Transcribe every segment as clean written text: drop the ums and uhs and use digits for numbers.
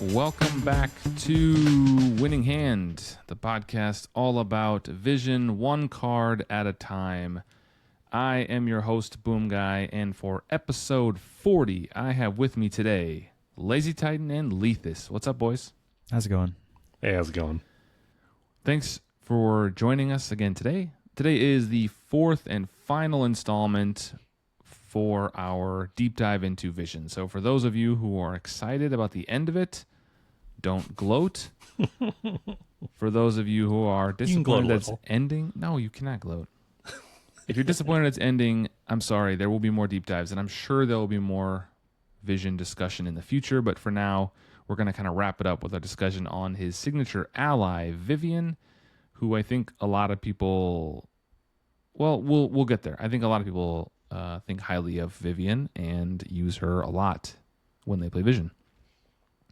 Welcome back to Winning Hand, the podcast all about Vision, one card at a time. I am your host, Boomguy, and for episode 40, I have with me today LazyTitan and Leethus. What's up, boys? How's it going? Hey, how's it going? Thanks for joining us again today. Today is the fourth and final installment for our deep dive into Vision. So for those of you who are excited about the end of it, don't gloat. For those of you who are disappointed that it's ending, no, you cannot gloat. If you're disappointed it's ending, I'm sorry. There will be more deep dives, and I'm sure there will be more Vision discussion in the future. But for now, we're going to kind of wrap it up with a discussion on his signature ally, Vivian, who I think a lot of people, well, we'll get there. I think a lot of people think highly of Vivian and use her a lot when they play Vision.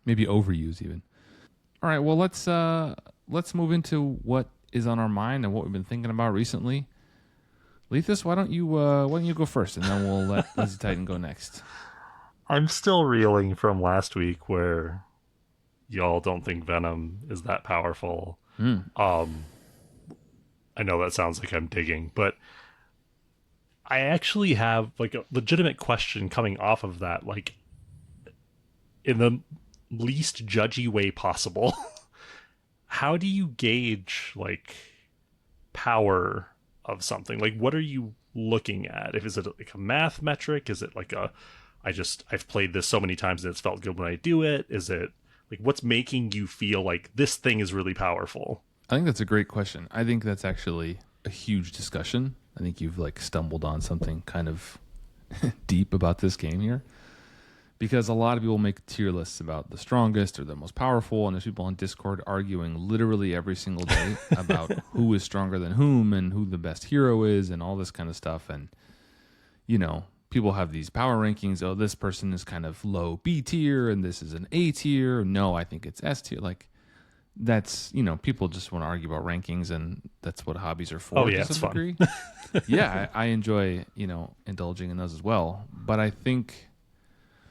Maybe overuse even. All right, well, let's move into what is on our mind and what we've been thinking about recently. Leethus, why don't you go first, and then we'll let LazyTitan go next. I'm still reeling from last week where y'all don't think Venom is that powerful. I know that sounds like I'm digging, but I actually have like a legitimate question coming off of that, like in the least judgy way possible. How do you gauge like power of something? Like, what are you looking at? Is it like a math metric? Is it like I've played this so many times and it's felt good when I do it? Is it like, what's making you feel like this thing is really powerful? I think that's a great question. I think that's actually a huge discussion. I think you've like stumbled on something kind of deep about this game here. Because a lot of people make tier lists about the strongest or the most powerful, and there's people on Discord arguing literally every single day about who is stronger than whom and who the best hero is and all this kind of stuff. And, you know, people have these power rankings. Oh, this person is kind of low B tier and this is an A tier. No, I think it's S tier. Like, that's, you know, people just want to argue about rankings, and that's what hobbies are for. Oh, yeah, it's fun. Yeah, I enjoy, you know, indulging in those as well. But I think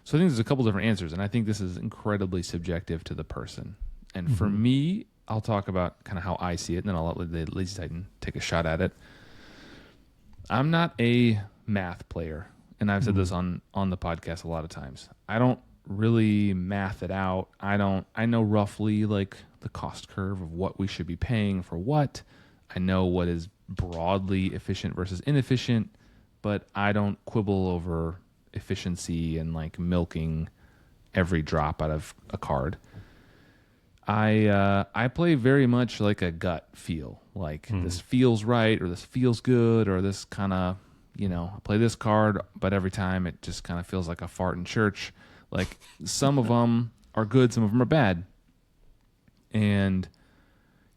there's a couple different answers, and I think this is incredibly subjective to the person. And for me, I'll talk about kind of how I see it, and then I'll let the LazyTitan take a shot at it. I'm not a math player, and I've said this on the podcast a lot of times. I don't really math it out. I know roughly like the cost curve of what we should be paying for what. I know what is broadly efficient versus inefficient, but I don't quibble over efficiency and like milking every drop out of a card. I play very much like a gut feel, like this feels right, or this feels good, or this kind of, you know, I play this card, but every time it just kind of feels like a fart in church. Like, some of them are good, some of them are bad, and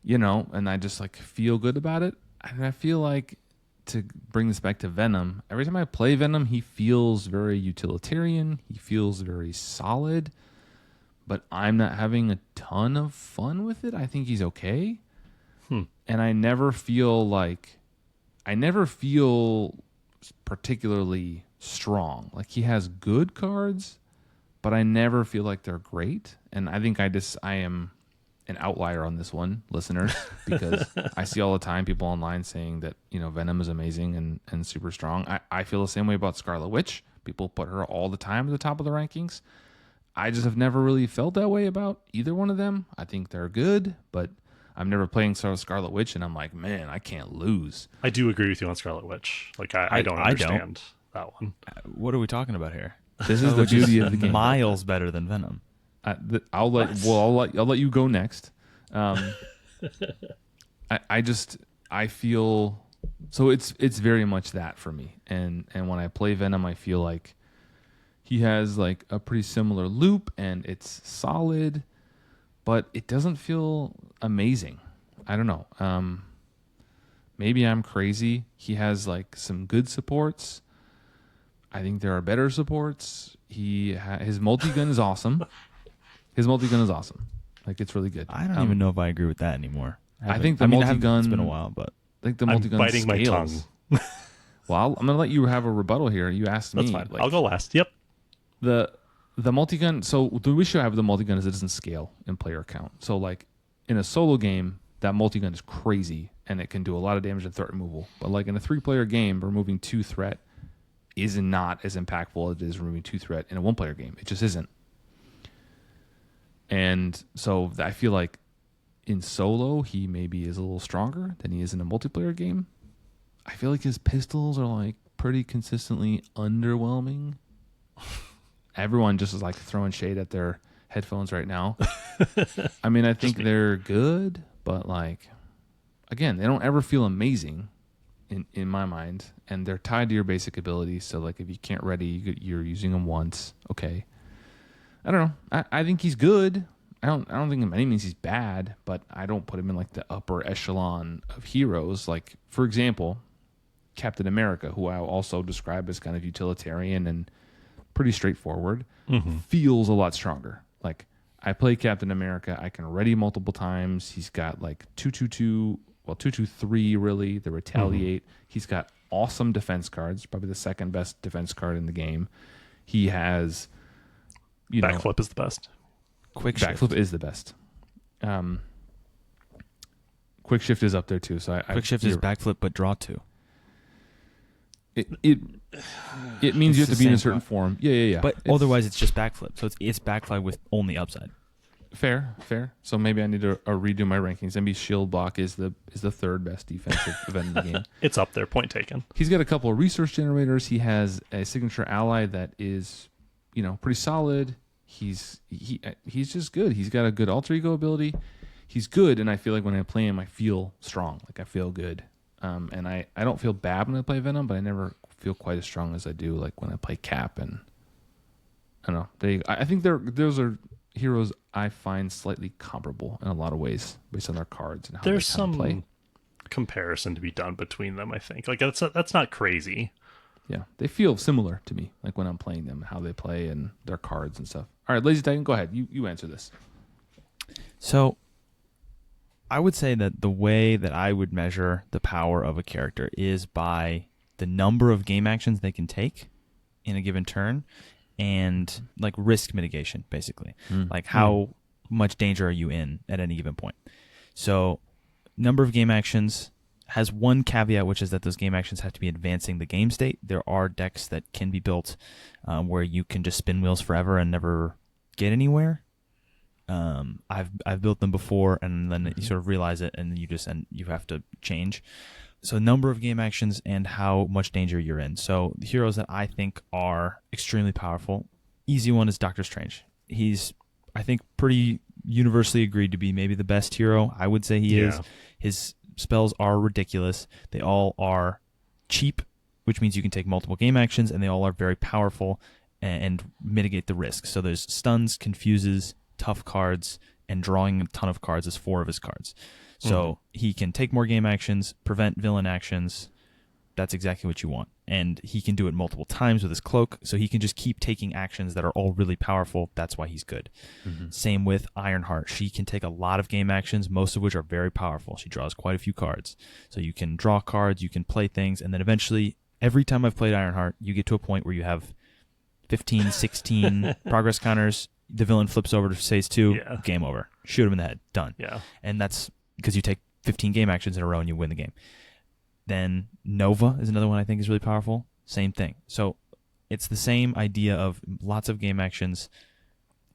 you know, and I just like feel good about it. And I feel like, to bring this back to Venom, every time I play Venom, he feels very utilitarian. He feels very solid, but I'm not having a ton of fun with it. I think he's okay. And I never feel particularly strong. Like, he has good cards, but I never feel like they're great. And I think I am an outlier on this one, listeners, because I see all the time people online saying that, you know, Venom is amazing and super strong. I feel the same way about Scarlet Witch. People put her all the time at the top of the rankings. I just have never really felt that way about either one of them. I think they're good, but I'm never playing Scarlet Witch, and I'm like, man, I can't lose. I do agree with you on Scarlet Witch. Like, I don't understand that one. What are we talking about here? This is the beauty of the game. Miles better than Venom. I'll let you go next. I feel so it's very much that for me. And when I play Venom, I feel like he has like a pretty similar loop, and it's solid, but it doesn't feel amazing. I don't know. Maybe I'm crazy. He has like some good supports. I think there are better supports. His multi-gun is awesome. Like, it's really good. I don't even know if I agree with that anymore. I think the multi-gun... It's been a while, but... I think the multi-gun biting scales. my tongue. Well, I'm gonna let you have a rebuttal here. You asked me. That's fine. I'll go last. Yep. The multi-gun. So the issue I have with the multi-gun is it doesn't scale in player count. So like in a solo game, that multi-gun is crazy and it can do a lot of damage and threat removal. But like in a 3-player game, removing 2 threat is not as impactful as it is removing 2 threat in a 1-player game. It just isn't. And so I feel like in solo, he maybe is a little stronger than he is in a multiplayer game. I feel like his pistols are like pretty consistently underwhelming. Everyone just is like throwing shade at their headphones right now. I mean, I think they're good, but like, again, they don't ever feel amazing in my mind, and they're tied to your basic abilities. So like, if you can't ready, you're using them once. Okay. I don't know. I think he's good. I don't think in any means he's bad, but I don't put him in like the upper echelon of heroes. Like, for example, Captain America, who I also describe as kind of utilitarian and pretty straightforward, feels a lot stronger. Like, I play Captain America, I can ready multiple times. He's got like 223 really, the retaliate. He's got awesome defense cards, probably the second best defense card in the game. He has, Backflip is the best. Quick shift. Backflip is the best. Quick shift is up there too. So Quick shift is backflip, but draw 2. It means you have to be in a certain form. Yeah. But otherwise, it's just backflip. So it's backflip with only upside. Fair. So maybe I need to redo my rankings. Maybe shield block is the third best defensive event in the game. It's up there. Point taken. He's got a couple of resource generators. He has a signature ally that is, pretty solid. He's just good. He's got a good alter ego ability. He's good, and I feel like when I play him, I feel strong. Like I feel good. And I don't feel bad when I play Venom, but I never feel quite as strong as I do like when I play Cap. And I don't know. I think those are heroes I find slightly comparable in a lot of ways based on their cards and how There's they kind of play. some comparison to be done between them, I think. Like that's not crazy. Yeah, they feel similar to me, like when I'm playing them, how they play and their cards and stuff. All right, LazyTitan, go ahead. You answer this. So I would say that the way that I would measure the power of a character is by the number of game actions they can take in a given turn and like risk mitigation, basically. Like how much danger are you in at any given point. So number of game actions has one caveat, which is that those game actions have to be advancing the game state. There are decks that can be built where you can just spin wheels forever and never get anywhere. I've built them before, and then you sort of realize it, and you have to change. So number of game actions and how much danger you're in. So the heroes that I think are extremely powerful. Easy one is Doctor Strange. He's, I think, pretty universally agreed to be maybe the best hero. I would say he is. His spells are ridiculous. They all are cheap, which means you can take multiple game actions, and they all are very powerful and mitigate the risk. So there's stuns, confuses, tough cards, and drawing a ton of cards is 4 of his cards. So he can take more game actions, prevent villain actions. That's exactly what you want. And he can do it multiple times with his cloak, so he can just keep taking actions that are all really powerful. That's why he's good. Same with Ironheart. She can take a lot of game actions, most of which are very powerful. She draws quite a few cards. So you can draw cards, you can play things, and then eventually, every time I've played Ironheart, you get to a point where you have 15, 16 progress counters. The villain flips over to phase 2, game over. Shoot him in the head. Done. Yeah. And that's because you take 15 game actions in a row and you win the game. Then Nova is another one I think is really powerful. Same thing. So it's the same idea of lots of game actions,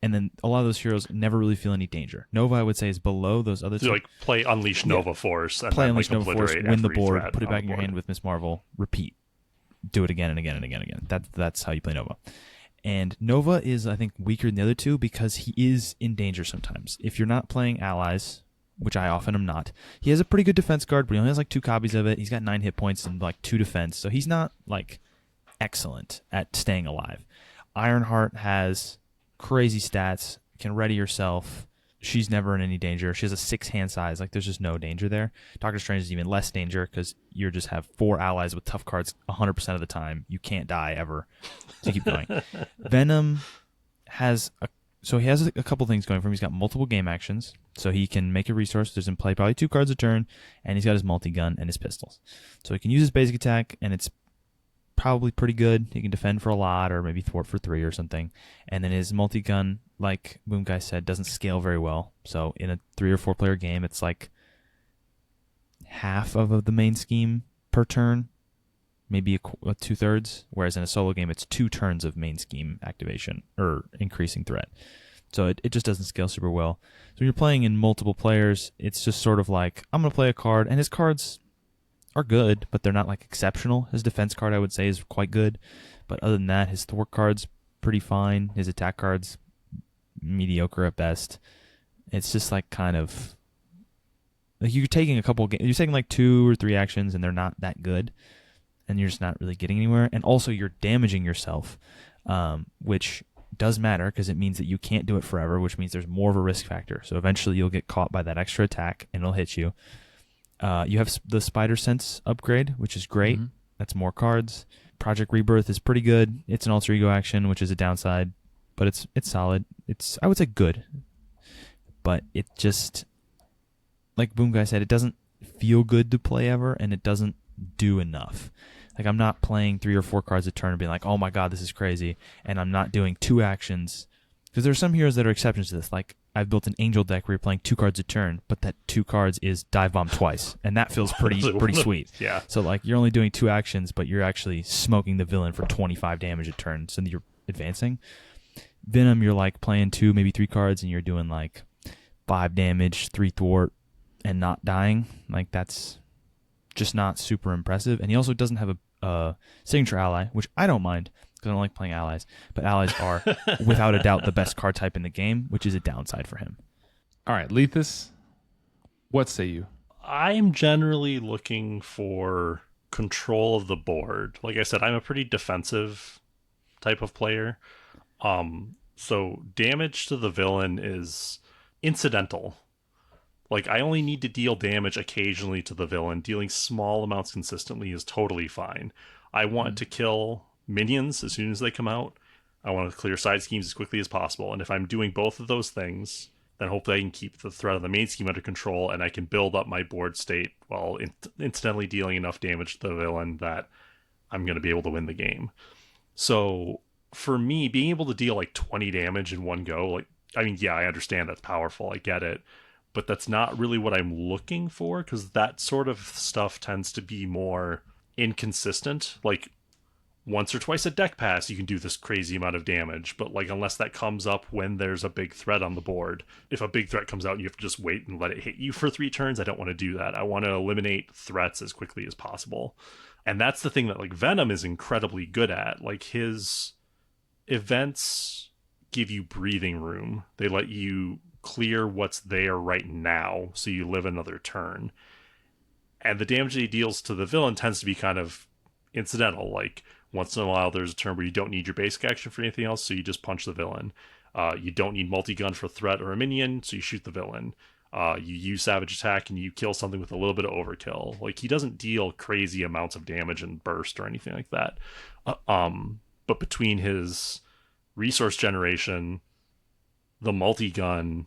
and then a lot of those heroes never really feel any danger. Nova, I would say, is below those other two. So like play Unleash Nova Force. And play then, Unleash like, Nova Force, win the board, put it back in your board. hand with Miss Marvel, repeat. Do it again and again and again and again. That's how you play Nova. And Nova is, I think, weaker than the other two because he is in danger sometimes. If you're not playing allies, which I often am not, he has a pretty good defense card, but he only has like 2 copies of it. He's got 9 hit points and like 2 defense, so he's not like excellent at staying alive. Ironheart has crazy stats, can ready herself. She's never in any danger. She has a 6 hand size. Like, there's just no danger there. Doctor Strange is even less danger because you just have 4 allies with tough cards 100% of the time. You can't die ever. So keep going. Venom has he has a couple things going for him. He's got multiple game actions, so he can make a resource. There's in play probably 2 cards a turn, and he's got his multi-gun and his pistols. So he can use his basic attack, and it's probably pretty good. He can defend for a lot or maybe thwart for 3 or something. And then his multi-gun, like Boomguy said, doesn't scale very well. So in a 3 or 4 player game, it's like half of the main scheme per turn, maybe a 2/3, whereas in a solo game, it's 2 turns of main scheme activation or increasing threat. So it just doesn't scale super well. So when you're playing in multiple players, it's just sort of like, I'm going to play a card, and his cards are good, but they're not like exceptional. His defense card, I would say, is quite good. But other than that, his thwart card's pretty fine. His attack card's mediocre at best. It's just like kind of like you're taking you're taking like 2 or 3 actions, and they're not that good, and you're just not really getting anywhere. And also, you're damaging yourself, which does matter because it means that you can't do it forever, which means there's more of a risk factor. So eventually, you'll get caught by that extra attack, and it'll hit you. You have the Spider Sense upgrade, which is great. Mm-hmm. That's more cards. Project Rebirth is pretty good. It's an alter ego action, which is a downside, but it's solid. It's, I would say, good, but it just, like Boomguy said, it doesn't feel good to play ever, and it doesn't do enough. Like, I'm not playing 3 or 4 cards a turn and being like, oh my god, this is crazy, and I'm not doing 2 actions, because there are some heroes that are exceptions to this. Like, I've built an Angel deck where you're playing 2 cards a turn, but that 2 cards is Dive Bomb twice, and that feels pretty sweet. Yeah. So, like, you're only doing 2 actions, but you're actually smoking the villain for 25 damage a turn, so you're advancing. Venom, you're, like, playing 2, maybe 3 cards, and you're doing, like, 5 damage, 3 thwart, and not dying. Like, that's just not super impressive. And he also doesn't have a signature ally, which I don't mind, because I don't like playing allies. But allies are, without a doubt, the best card type in the game, which is a downside for him. All right, Leethus, what say you? I'm generally looking for control of the board. Like I said, I'm a pretty defensive type of player. So damage to the villain is incidental. Like, I only need to deal damage occasionally to the villain. Dealing small amounts consistently is totally fine. I want to kill minions as soon as they come out. I want to clear side schemes as quickly as possible. And if I'm doing both of those things, then hopefully I can keep the threat of the main scheme under control, and I can build up my board state while incidentally dealing enough damage to the villain that I'm going to be able to win the game. So for me, being able to deal like 20 damage in one go, like, I mean, yeah, I understand that's powerful. I get it. But that's not really what I'm looking for, because that sort of stuff tends to be more inconsistent. Like, once or twice a deck pass, you can do this crazy amount of damage, but like, unless that comes up when there's a big threat on the board, if a big threat comes out and you have to just wait and let it hit you for 3 turns, I don't want to do that. I want to eliminate threats as quickly as possible. And that's the thing that, like, Venom is incredibly good at. Like, his events give you breathing room. They let you clear what's there right now, so you live another turn. And the damage that he deals to the villain tends to be kind of incidental. Like, once in a while there's a turn where you don't need your basic action for anything else, so you just punch the villain. You don't need multi-gun for threat or a minion, so you shoot the villain. You use Savage Attack and you kill something with a little bit of overkill. Like, he doesn't deal crazy amounts of damage and burst or anything like that. But between his resource generation, the multi-gun,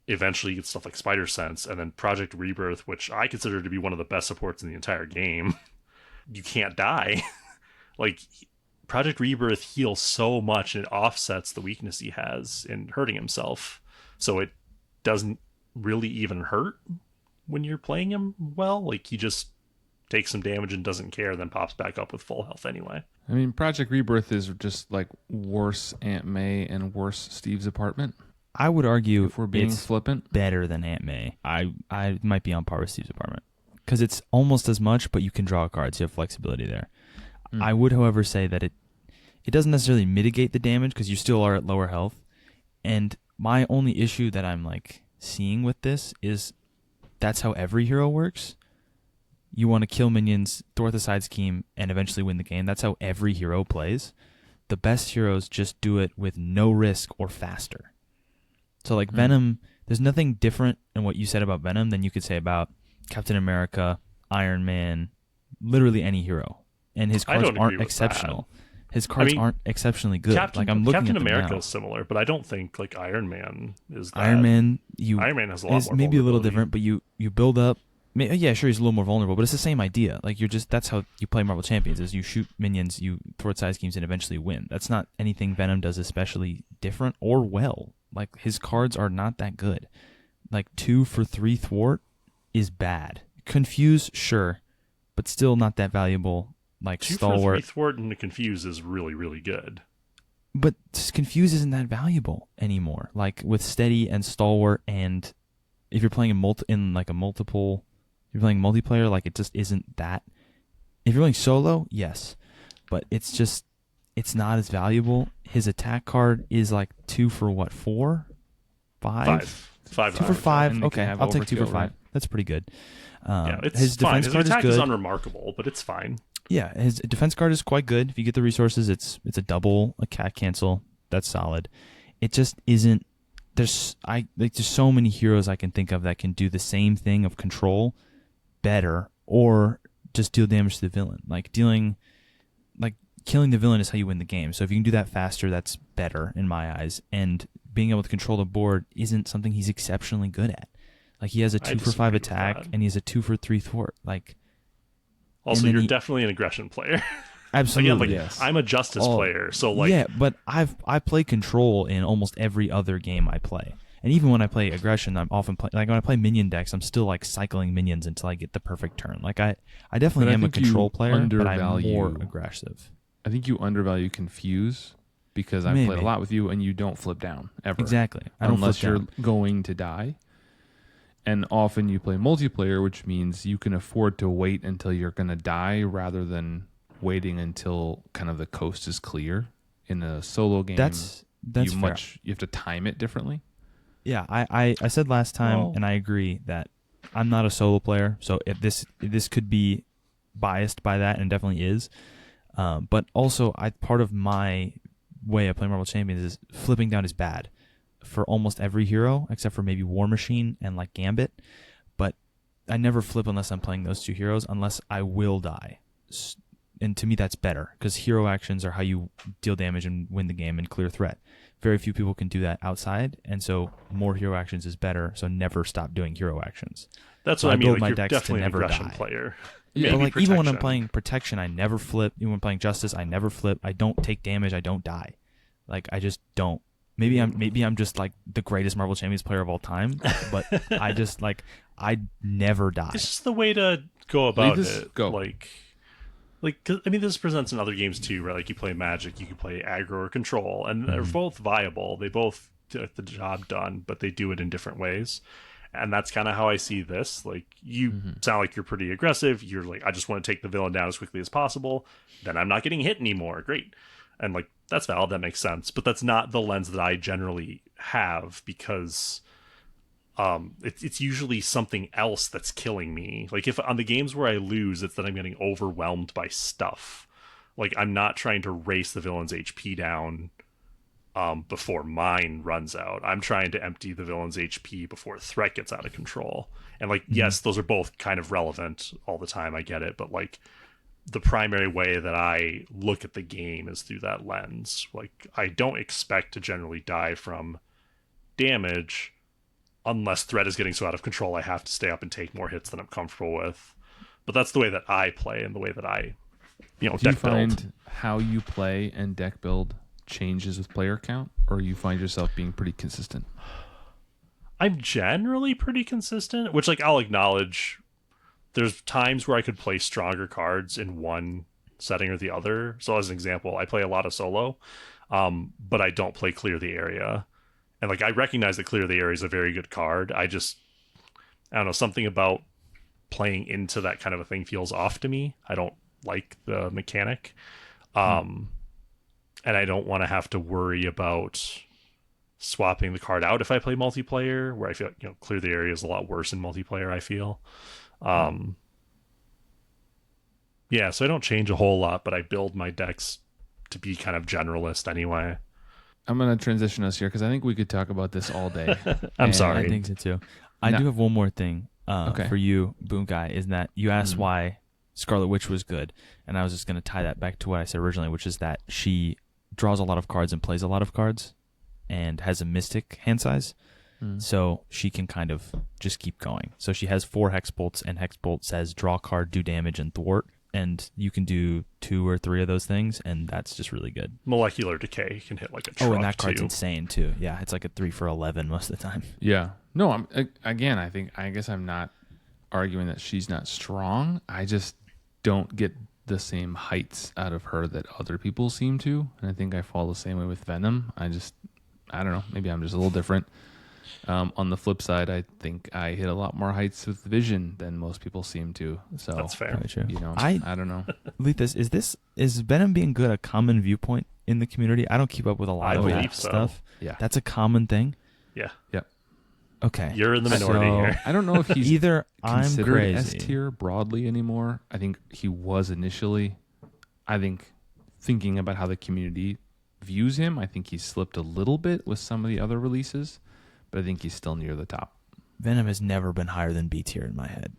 eventually you get stuff like Spider Sense, and then Project Rebirth, which I consider to be one of the best supports in the entire game. You can't die. Like, Project Rebirth heals so much, and it offsets the weakness he has in hurting himself. So it doesn't really even hurt when you're playing him well. Like, he just takes some damage and doesn't care, then pops back up with full health anyway. I mean, Project Rebirth is just like worse Aunt May and worse Steve's apartment. I would argue if we're being it's flippant, better than Aunt May. I might be on par with Steve's apartment, because it's almost as much, but you can draw cards. You have flexibility there. I would, however, say that it doesn't necessarily mitigate the damage, because you still are at lower health. And my only issue that I'm like seeing with this is that's how every hero works. You want to kill minions, thwart the side scheme, and eventually win the game. That's how every hero plays. The best heroes just do it with no risk or faster. So, like, Venom, there's nothing different in what you said about Venom than you could say about Captain America, Iron Man, literally any hero. And his cards aren't exceptional. His cards aren't exceptionally good. Captain America is similar, but I don't think, like, Iron Man is that. Iron Man has a lot more maybe a little vulnerability. different, but you build up Yeah, sure, he's a little more vulnerable, but it's the same idea. Like that's how you play Marvel Champions: is you shoot minions, you thwart side schemes, and eventually win. That's not anything Venom does especially different or well. Like his cards are not that good. Like 2 for 3 thwart is bad. Confuse, sure, but still not that valuable. Like 2 Stalwart. for 3 thwart and the confuse is really, really good. But confuse isn't that valuable anymore. Like with steady and Stalwart, and if you're playing multiple, you're playing multiplayer, like it just isn't that. If you're playing solo, yes, but it's not as valuable. His attack card is like 2 for what, 4, 5? 5. 2 for 5. Okay, have I'll take 2 for overkill, 5. right? That's pretty good. It's his fine. defense His card attack is is good. unremarkable, but it's fine. Yeah, his defense card is quite good. If you get the resources, it's a double, a cat cancel. That's solid. It just isn't. There's so many heroes I can think of that can do the same thing of control better, or just deal damage to the villain. Killing the villain is how you win the game. So if you can do that faster, that's better in my eyes. And being able to control the board isn't something he's exceptionally good at. Like he has a 2 for 5 attack and he has a 2 for 3 thwart. Also, you're definitely an aggression player. Absolutely, Again, yes. I'm a justice player, so but I play control in almost every other game I play, and even when I play aggression, I'm often when I play minion decks, I'm still cycling minions until I get the perfect turn. I definitely am a control player, but I'm more aggressive. I think you undervalue confuse because I've played a lot with you, and you don't flip down ever. Exactly, I don't unless flip you're down. going to die. And often you play multiplayer, which means you can afford to wait until you're going to die rather than waiting until kind of the coast is clear. In a solo game, that's fair. You have to time it differently. Yeah, I said last time, and I agree that I'm not a solo player, so if this could be biased by that, and definitely is. But also, part of my way of playing Marvel Champions is flipping down is bad for almost every hero except for maybe War Machine and Gambit, but I never flip unless I'm playing those 2 heroes, unless I will die. And to me that's better, because hero actions are how you deal damage and win the game and clear threat. Very few people can do that outside, and so more hero actions is better, so never stop doing hero actions. That's what I mean. Build my You're decks definitely to an never aggression die. player. Yeah, but even when I'm playing protection, I never flip. Even when playing justice, I never flip. I don't take damage. I don't die. I just don't. Maybe I'm just the greatest Marvel Champions player of all time, but I just I never die. It's just the way to go about Leethus, it. go. 'Cause, I mean, this presents in other games too, right? You play Magic, you can play aggro or control, and they're both viable. They both get the job done, but they do it in different ways. And that's kind of how I see this. You sound like you're pretty aggressive. You're I just want to take the villain down as quickly as possible. Then I'm not getting hit anymore. Great. And that's valid. That makes sense. But that's not the lens that I generally have, because it's usually something else that's killing me. If on the games where I lose, it's that I'm getting overwhelmed by stuff. I'm not trying to race the villain's HP down before mine runs out. I'm trying to empty the villain's HP before threat gets out of control. And yes, those are both kind of relevant all the time. I get it, but the primary way that I look at the game is through that lens. I don't expect to generally die from damage unless threat is getting so out of control I have to stay up and take more hits than I'm comfortable with. But that's the way that I play and the way that I, Do deck you find build. how you play and deck build changes with player count, or you find yourself being pretty consistent? I'm generally pretty consistent, which I'll acknowledge. There's times where I could play stronger cards in one setting or the other. So as an example, I play a lot of solo, but I don't play Clear the Area. And I recognize that Clear the Area is a very good card. I don't know, something about playing into that kind of a thing feels off to me. I don't like the mechanic. And I don't want to have to worry about swapping the card out if I play multiplayer, where I feel Clear the Area is a lot worse in multiplayer, I feel. Yeah, so I don't change a whole lot, but I build my decks to be kind of generalist anyway. I'm going to transition us here because I think we could talk about this all day. I'm And sorry. I think so too. I do have one more thing for you, Boomguy, is that you asked why Scarlet Witch was good, and I was just going to tie that back to what I said originally, which is that she draws a lot of cards and plays a lot of cards and has a mystic hand size. So she can kind of just keep going. So she has 4 Hex Bolts, and Hex Bolt says draw card, do damage, and thwart. And you can do 2 or 3 of those things, and that's just really good. Molecular Decay can hit like a truck, and that card's too. insane, too. Yeah, it's like a 3 for 11 most of the time. Yeah. No, I guess I'm not arguing that she's not strong. I just don't get the same heights out of her that other people seem to. And I think I fall the same way with Venom. I don't know. Maybe I'm just a little different. On the flip side, I think I hit a lot more heights with Vision than most people seem to. So That's fair. Very true. I don't know. Leethus, is Venom being good a common viewpoint in the community? I don't keep up with a lot I of that believe so. stuff. Yeah. That's a common thing? Yeah. Okay. You're in the minority here. I don't know if he's either I'm considered S crazy. tier broadly anymore. I think he was initially. I think thinking about how the community views him, I think he's slipped a little bit with some of the other releases, but I think he's still near the top. Venom has never been higher than B tier in my head.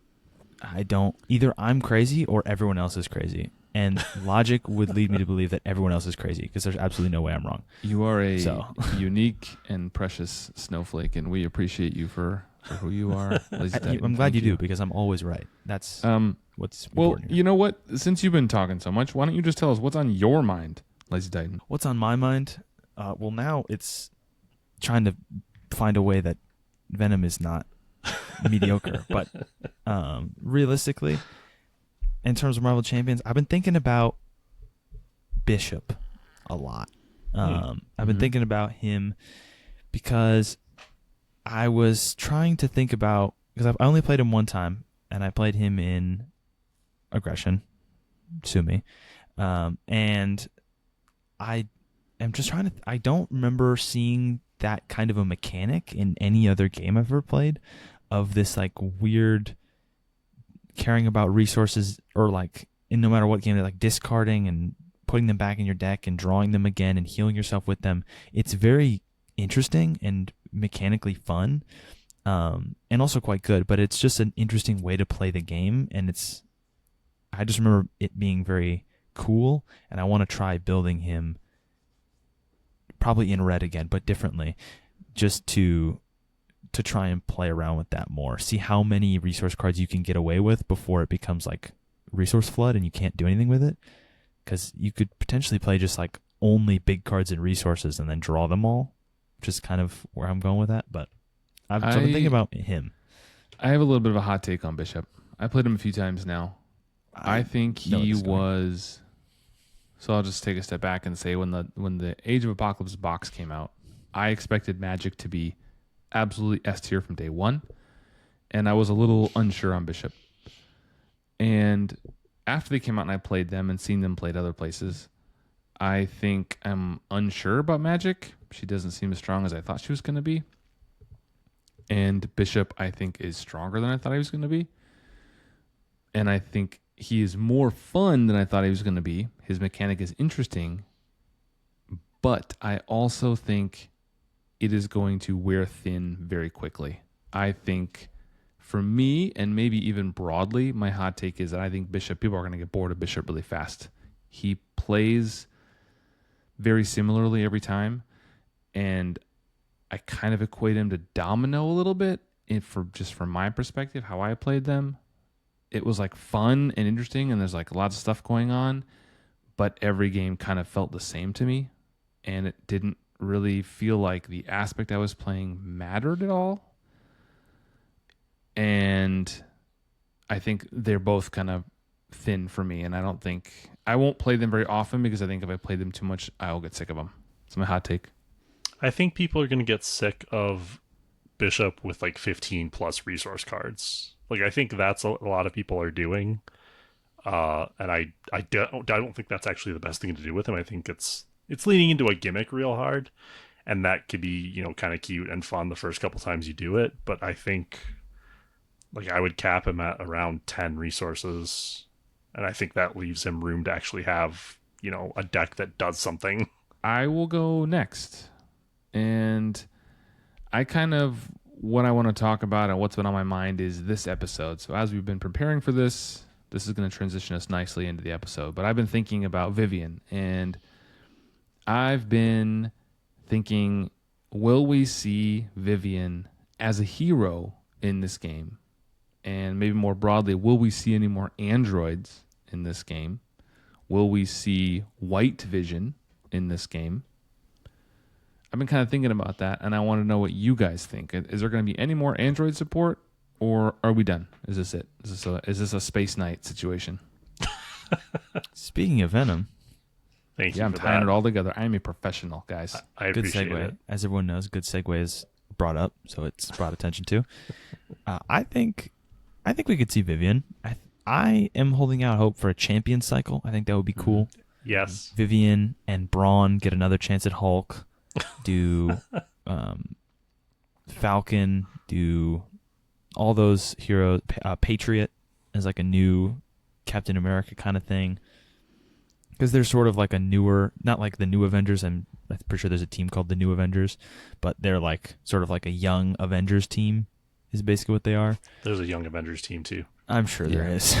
Either I'm crazy or everyone else is crazy. And logic would lead me to believe that everyone else is crazy because there's absolutely no way I'm wrong. You are a unique and precious snowflake, and we appreciate you for who you are. LazyTitan. I'm glad you do because I'm always right. That's what's important here. You know what? Since you've been talking so much, why don't you just tell us what's on your mind, LazyTitan? What's on my mind? Well, now it's trying to find a way that Venom is not mediocre. But realistically, in terms of Marvel Champions, I've been thinking about Bishop a lot. I've been thinking about him because I was trying to think about, because I only played him one time, and I played him in Aggression, sue me, and I am just trying to, I don't remember seeing that kind of a mechanic in any other game I've ever played, of this like weird caring about resources, or like in no matter what game, like discarding and putting them back in your deck and drawing them again and healing yourself with them. It's very interesting and mechanically fun, and also quite good, but it's just an interesting way to play the game, and I just remember it being very cool, and I want to try building him probably in red again, but differently, just to try and play around with that more, see how many resource cards you can get away with before it becomes like resource flood and you can't do anything with it, because you could potentially play just like only big cards and resources and then draw them all, which is kind of where I'm going with that. But I've been thinking about him. I have a little bit of a hot take on Bishop. I played him a few times now. I think he was. So I'll just take a step back and say when the Age of Apocalypse box came out, I expected Magic to be absolutely S tier from day one, and I was a little unsure on Bishop. And after they came out and I played them and seen them played other places, I think I'm unsure about Magic. She doesn't seem as strong as I thought she was going to be. And Bishop, I think, is stronger than I thought he was going to be. And I think he is more fun than I thought he was going to be. His mechanic is interesting. But I also think it is going to wear thin very quickly. I think for me, and maybe even broadly, my hot take is that I think people are going to get bored of Bishop really fast. He plays very similarly every time, and I kind of equate him to Domino a little bit. From my perspective, how I played them, it was like fun and interesting, and there's like lots of stuff going on, but every game kind of felt the same to me, and it didn't really feel like the aspect I was playing mattered at all. And I think they're both kind of thin for me, and I won't play them very often because I think if I play them too much, I'll get sick of them. It's my hot take. I think people are going to get sick of Bishop with like 15 plus resource cards. Like, I think that's a lot of people are doing. And I don't think that's actually the best thing to do with him. I think it's leaning into a gimmick real hard, and that could be, kind of cute and fun the first couple times you do it. But I think, like, I would cap him at around 10 resources, and I think that leaves him room to actually have, a deck that does something. I will go next, and what I want to talk about and what's been on my mind is this episode. So as we've been preparing for this is going to transition us nicely into the episode. But I've been thinking about Vivian, and I've been thinking will we see Vivian as a hero in this game? And maybe more broadly, will we see any more androids in this game? Will we see White Vision in this game? I've been kind of thinking about that, and I want to know what you guys think. Is there going to be any more android support, or are we done? Is this it? Is this a Space Knight situation? Speaking of Venom, Thank you. Yeah, I'm for tying that. it all together. I'm a professional, guys. I good appreciate segue. it. As everyone knows, good segue is brought up, so it's brought attention to. I think we could see Vivian. I am holding out hope for a champion cycle. I think that would be cool. Yes. Vivian and Brawn get another chance at Hulk. Do Falcon? Do all those heroes? Patriot as like a new Captain America kind of thing. Because they're sort of like a newer, not like the New Avengers. I'm pretty sure there's a team called the New Avengers, but they're like sort of like a young Avengers team is basically what they are. There's a Young Avengers team too. I'm sure there is.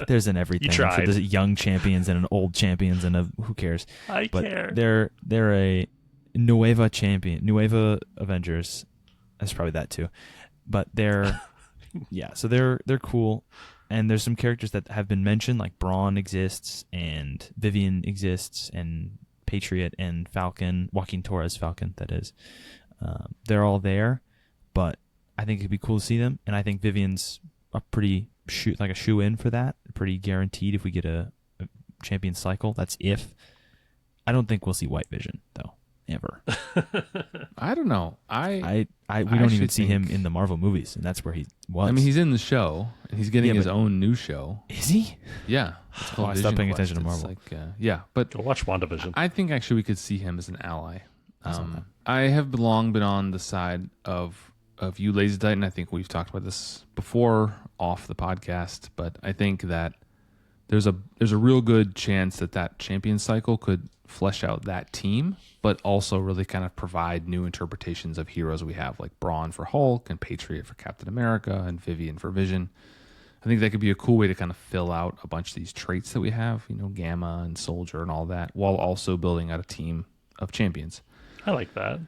There's an everything. You I'm sure tried. there's young champions and an old champions and a who cares. I But care. they're a Nueva champion, Nueva Avengers. That's probably that too. But they're so they're cool. And there's some characters that have been mentioned, like Brawn exists, and Vivian exists, and Patriot and Falcon, Joaquin Torres Falcon, that is. They're all there, but I think it'd be cool to see them. And I think Vivian's a pretty shoe in for that, pretty guaranteed if we get a champion cycle. That's if. I don't think we'll see White Vision though, ever. I don't know. We don't actually even see him think- in the Marvel movies, and that's where he was. I mean, he's in the show, and he's getting Yeah, his but- own new show. is he? Yeah. It's called I stopped Vision paying Quest. attention to It's Marvel. like, but Go watch WandaVision. I think actually we could see him as an ally. That's not bad. I have long been on the side of you, LazyTitan. I think we've talked about this before off the podcast, but I think that there's a real good chance that champion cycle could flesh out that team, but also really kind of provide new interpretations of heroes we have, like Brawn for Hulk and Patriot for Captain America and Vivian for Vision. I think that could be a cool way to kind of fill out a bunch of these traits that we have, Gamma and Soldier and all that, while also building out a team of champions. I like that.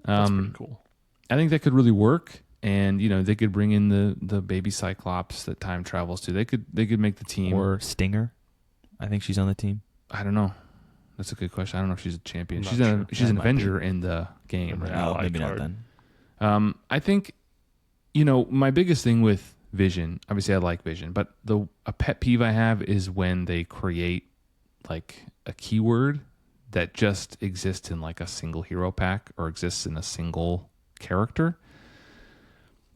That's pretty cool. I think that could really work, and they could bring in the baby Cyclops that time travels to. They could make the team. Or Stinger. I think she's on the team. I don't know. That's a good question. I don't know if she's a champion. I'm She's not an sure. she's That an might be. Avenger in the game. Right. Right? Ally maybe card. not then. I think my biggest thing with Vision. Obviously, I like Vision, but a pet peeve I have is when they create like a keyword that just exists in like a single hero pack or exists in a single character.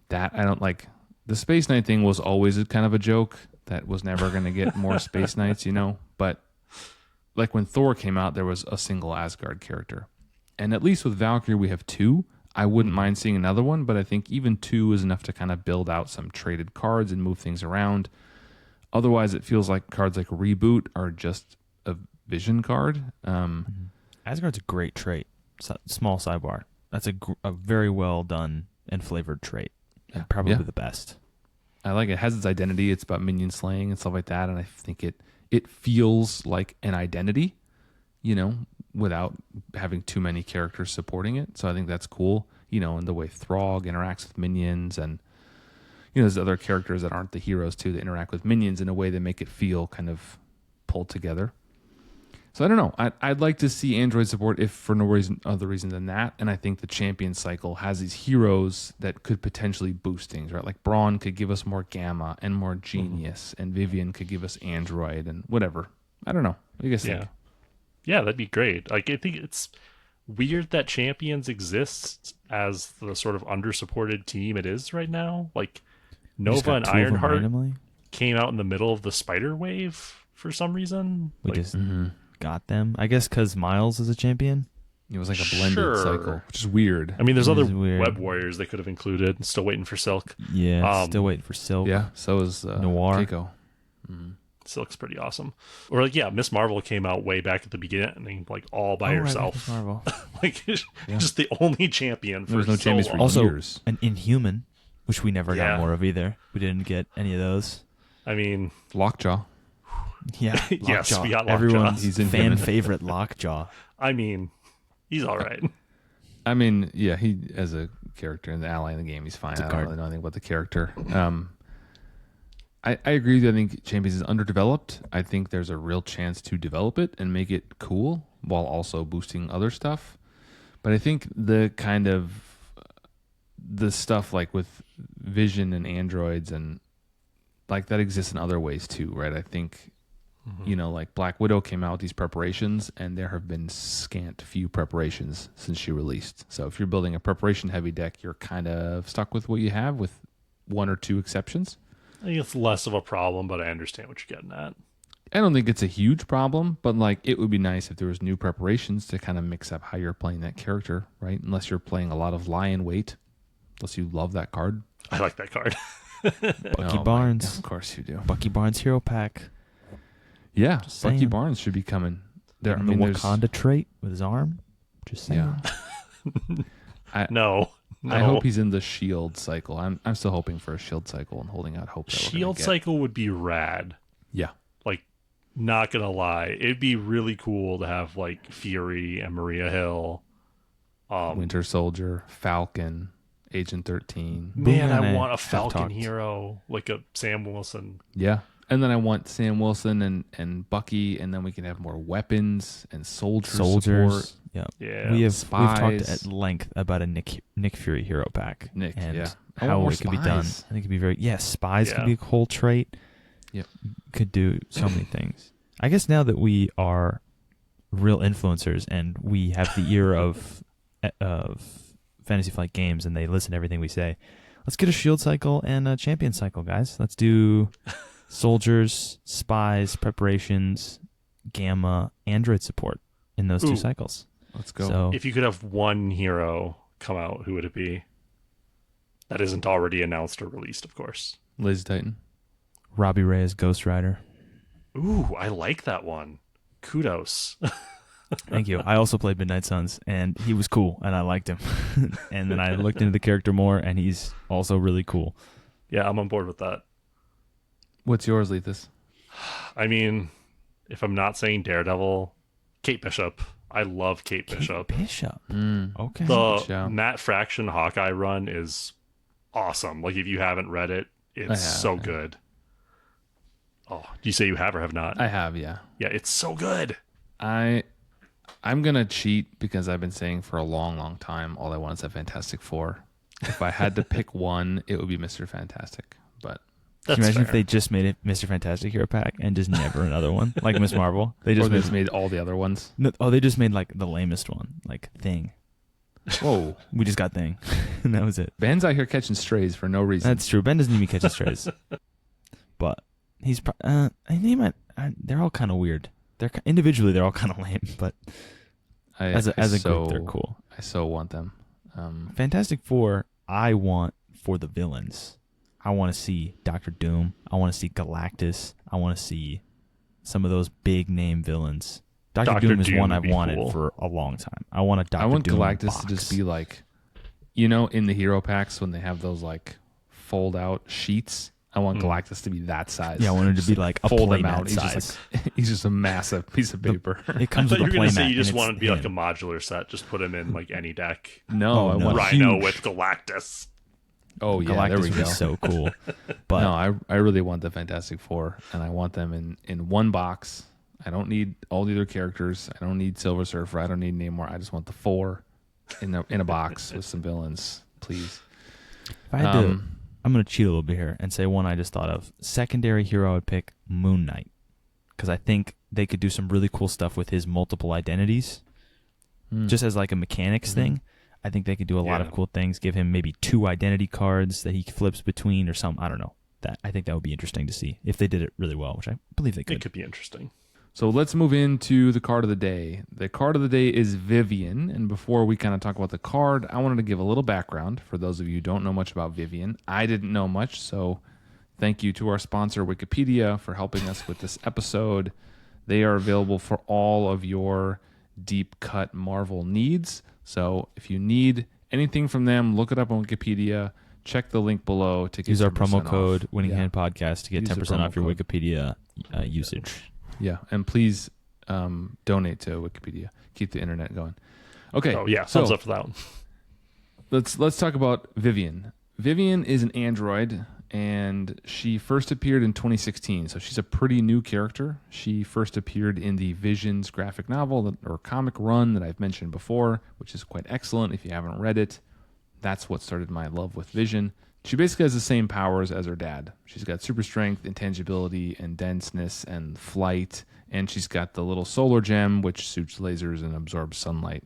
That I don't like. The Space Knight thing was always kind of a joke that was never going to get more Space Knights, But like when Thor came out, there was a single Asgard character. And at least with Valkyrie, we have two. I wouldn't mind seeing another one, but I think even two is enough to kind of build out some traded cards and move things around. Otherwise, it feels like cards like Reboot are just a Vision card. Asgard's a great trait. Small sidebar. That's a very well done and flavored trait. And probably Yeah. the best. I like it. It has its identity. It's about minion slaying and stuff like that. And I think it feels like an identity, without having too many characters supporting it. So I think that's cool, and the way Throg interacts with minions, and there's other characters that aren't the heroes too that interact with minions in a way that make it feel kind of pulled together. So I don't know. I'd like to see Android support if for no other reason than that. And I think the champion cycle has these heroes that could potentially boost things, right? Like Brawn could give us more Gamma and more Genius, and Vivian could give us Android and whatever. I don't know. What do you guys think? Yeah, that'd be great. Like, I think it's weird that Champions exists as the sort of under-supported team it is right now. Like, We just Nova got and two of them Ironheart randomly. came out in the middle of the Spider Wave for some reason. We Like, just got them. I guess because Miles is a champion. It was like a blended Sure. cycle, which is weird. I mean, there's It other is weird. Web Warriors they could have included. Still waiting for Silk. Yeah, still waiting for Silk. Yeah, so is Noir. Keiko. Silk's pretty awesome. Or like, yeah, Miss Marvel came out way back at the beginning, like all by Oh, right, herself. Miss Marvel. Like, just the only champion for There was no so champions for long. Also, years. an Inhuman, which we never Yeah. got more of either. We didn't get any of those. I mean, Lockjaw. Yeah, Yes, Lockjaw. we got Lockjaw. Everyone's He's in fan Human. favorite Lockjaw. I mean, he's all right. I mean, yeah, he as a character and the ally in the game, he's fine. I don't card. really know anything about the character. I agree with you. I think Champions is underdeveloped. I think there's a real chance to develop it and make it cool while also boosting other stuff. But I think the stuff like with vision and androids and like that exists in other ways too, right? I think, like Black Widow came out with these preparations and there have been scant few preparations since she released. So if you're building a preparation heavy deck, you're kind of stuck with what you have with one or two exceptions. I think it's less of a problem, but I understand what you're getting at. I don't think it's a huge problem, but like it would be nice if there was new preparations to kind of mix up how you're playing that character, right? Unless you're playing a lot of Lion Weight, unless you love that card. I like that card. Bucky Barnes. Of course you do. Bucky Barnes hero pack. Yeah, Just Bucky saying. Barnes should be coming. There, And the Wakanda trait with his arm. Just saying. Yeah. No. I hope he's in the shield cycle. I'm still hoping for a shield cycle and holding out hope that we're gonna Shield get. cycle would be rad. Yeah. Like, not gonna lie, it'd be really cool to have like Fury and Maria Hill. Winter Soldier, Falcon, Agent 13. Man, I Boomguy want a have Falcon talked. hero, like a Sam Wilson. Yeah. And then I want Sam Wilson and Bucky, and then we can have more weapons and soldiers. Support. Yeah. Yeah. We've Spies. talked at length about a Nick Fury hero pack. Nick, and yeah. I want how more it could be done. spies. I think it'd be spies could Yeah. be a whole trait. Yep. Could do so many things. I guess now that we are real influencers and we have the ear of Fantasy Flight Games and they listen to everything we say, let's get a shield cycle and a champion cycle, guys. Let's do soldiers, spies, preparations, gamma, android support in those 2 cycles. Let's go. So If you could have one hero come out, who would it be? That isn't already announced or released, of course. LazyTitan. Robbie Reyes, Ghost Rider. Ooh, I like that one. Kudos. Thank you. I also played Midnight Suns, and he was cool, and I liked him. And then I looked into the character more, and he's also really cool. Yeah, I'm on board with that. What's yours, Leethus? I mean, if I'm not saying Daredevil, Kate Bishop. I love Kate Bishop. Bishop. Okay. The shout. Matt Fraction Hawkeye run is awesome. Like, if you haven't read it, it's have, so yeah. good. Oh, do you say you have or have not? I have, yeah. Yeah, it's so good. I'm gonna cheat because I've been saying for a long, long time all I want is a Fantastic Four. If I had to pick one, it would be Mr. Fantastic. But Can That's you imagine fair. if they just made it Mr. Fantastic hero pack and just never another one like Miss Marvel? They or just they just made all the other ones. they just made like the lamest one, like Thing. Whoa. We just got Thing, and that was it. Ben's out here catching strays for no reason. That's true. Ben doesn't even catch strays, but he's. They're all kind of weird. Individually they're all kind of lame, but as a group they're cool. I so want them. Fantastic Four, I want for the villains. I want to see Doctor Doom. I want to see Galactus. I want to see some of those big name villains. Doctor Doom is one would I've be wanted cool. for a long time. I want a Doctor I want Doom Galactus box. to just be like, in the hero packs when they have those like fold out sheets. I want Galactus to be that size. Yeah, I want him to be like a fold him playmat out. size. He's just a massive piece of paper. It I comes thought with you a were going to say playmat. you just and want it to be it's like a him. modular set. Just put him in like any deck. No, I Oh, no. want Rhino huge. with Galactus. Oh yeah, Galactus there we would go. be so cool. But No, I really want the Fantastic Four, and I want them in one box. I don't need all the other characters. I don't need Silver Surfer. I don't need Namor. I just want the 4 in a box with some villains, please. if I had to, I'm going to cheat a little bit here and say one I just thought of. Secondary hero, I would pick Moon Knight, because I think they could do some really cool stuff with his multiple identities, just as like a mechanics thing. I think they could do a lot of cool things. Give him maybe 2 identity cards that he flips between or something. I don't know. I think that would be interesting to see if they did it really well, which I believe they It could. could be interesting. So let's move into the card of the day. The card of the day is Vivian. And before we kind of talk about the card, I wanted to give a little background for those of you who don't know much about Vivian. I didn't know much, so thank you to our sponsor, Wikipedia, for helping us with this episode. They are available for all of your deep cut Marvel needs. So if you need anything from them, look it up on Wikipedia. Check the link below to get Use our 10% promo off. code Winning Yeah. Hand Podcast to get Use the 10% off promo your code. Wikipedia usage. Yeah, and please donate to Wikipedia. Keep the internet going. Okay. Oh yeah, thumbs up for that one. Let's talk about Vivian. Vivian is an android, and she first appeared in 2016, so she's a pretty new character. She first appeared in the Visions graphic novel or comic run that I've mentioned before, which is quite excellent if you haven't read it. That's what started my love with Vision. She basically has the same powers as her dad. She's got super strength, intangibility, and denseness, and flight, and she's got the little solar gem, which shoots lasers and absorbs sunlight.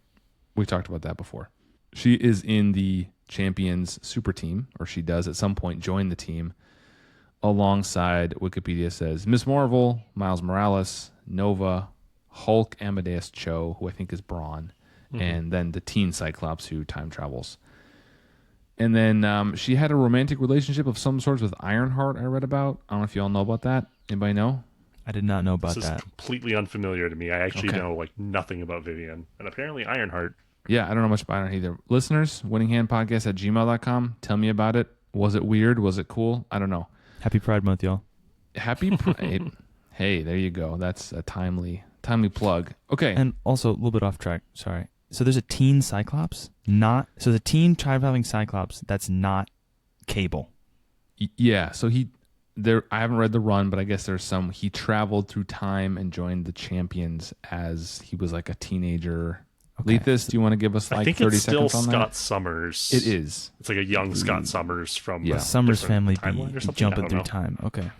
We talked about that before. She is in the Champions super team, or she does at some point join the team, alongside, Wikipedia says, Miss Marvel, Miles Morales, Nova, Hulk, Amadeus Cho, who I think is Brawn, and then the teen Cyclops who time travels. And then she had a romantic relationship of some sorts with Ironheart, I read about. I don't know if you all know about that. Anybody know? I did not know about This that. is completely unfamiliar to me. I actually know like nothing about Vivian. And apparently Ironheart. Yeah, I don't know much about it either. Listeners, winninghandpodcast@gmail.com. Tell me about it. Was it weird? Was it cool? I don't know. Happy Pride Month, y'all. Happy Pride. Hey, there you go. That's a timely plug. Okay. And also, a little bit off track. Sorry. So there's a teen Cyclops? So the teen traveling Cyclops, that's not Cable. Yeah, so I haven't read the run, but I guess he traveled through time and joined the Champions as he was like a teenager. Okay. Leethus, do you want to give us like 30 seconds on that? I think it's still Scott Summers. It is. It's like a young Scott Summers from the Summers family be jumping through time. Okay.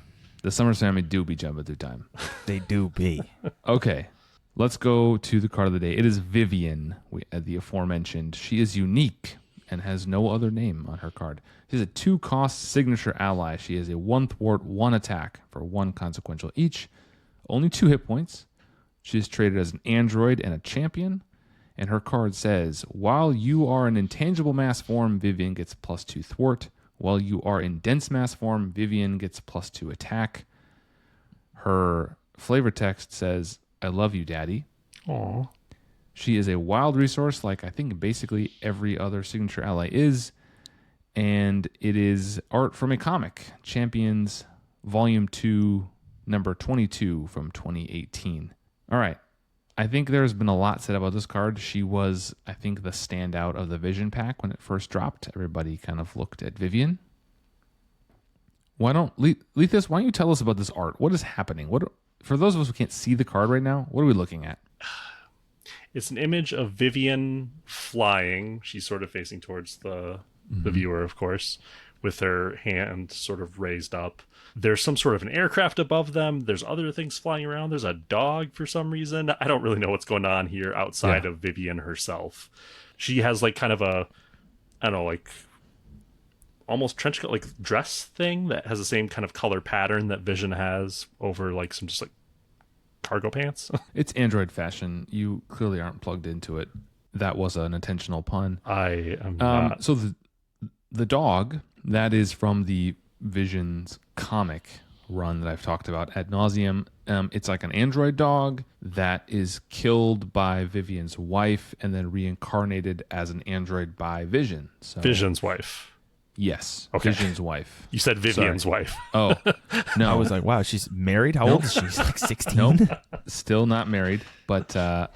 The Summers family do be jumping through time. They do be. Okay. Let's go to the card of the day. It is Vivian, the aforementioned. She is unique and has no other name on her card. She's a 2-cost signature ally. She is a 1 thwart, 1 attack for 1 consequential each. Only 2 hit points. She is traded as an android and a champion. And her card says, while you are in intangible mass form, Vivian gets +2 thwart. While you are in dense mass form, Vivian gets +2 attack. Her flavor text says, I love you, Daddy. Aww. She is a wild resource, like I think basically every other signature ally is. And it is art from a comic, Champions Volume 2, number 22 from 2018. All right. I think there's been a lot said about this card. She was, I think, the standout of the Vision pack when it first dropped. Everybody kind of looked at Vivian. Leethus, why don't you tell us about this art? What is happening? For those of us who can't see the card right now, what are we looking at? It's an image of Vivian flying. She's sort of facing towards the viewer, of course, with her hand sort of raised up. There's some sort of an aircraft above them. There's other things flying around. There's a dog for some reason. I don't really know what's going on here outside of Vivian herself. She has like kind of a, I don't know, like almost trench coat, like dress thing that has the same kind of color pattern that Vision has over like some just like cargo pants. It's Android fashion. You clearly aren't plugged into it. That was an intentional pun. I am not. So the dog, that is from the Vision's comic run that I've talked about ad nauseum. It's like an android dog that is killed by Vivian's wife and then reincarnated as an android by Vision. So, Vision's wife. Yes. Okay. Vision's wife. You said Vivian's wife. Oh, no. I was like, wow, she's married? How old is she? She's like 16? Nope. Still not married, but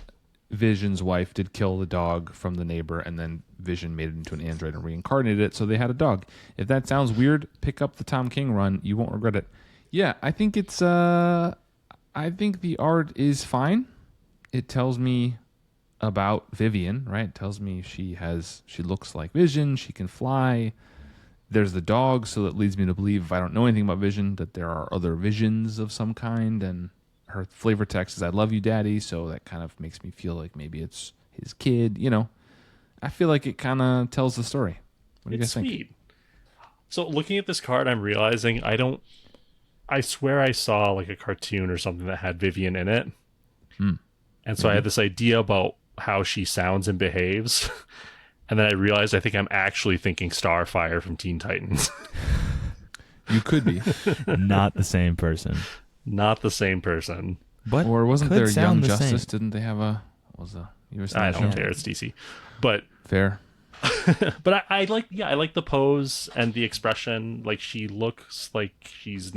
Vision's wife did kill the dog from the neighbor, and then Vision made it into an android and reincarnated it, so they had a dog. If that sounds weird, pick up the Tom King run. You won't regret it. Yeah, I think it's I think the art is fine. It tells me about Vivian, right? It tells me she looks like Vision, she can fly. There's the dog, so that leads me to believe, if I don't know anything about Vision, that there are other visions of some kind, and her flavor text is I love you, Daddy, so that kind of makes me feel like maybe it's his kid, you know. I feel like it kind of tells the story. What do you guys think? It's sweet. So looking at this card, I'm realizing I swear I saw like a cartoon or something that had Vivian in it. And so I had this idea about how she sounds and behaves. And then I realized I think I'm actually thinking Starfire from Teen Titans. You could be. Not the same person. Not the same person. But or wasn't there Young the Justice? Same. Didn't they have I don't care. It's DC. But fair. But I like the pose and the expression. Like she looks like she's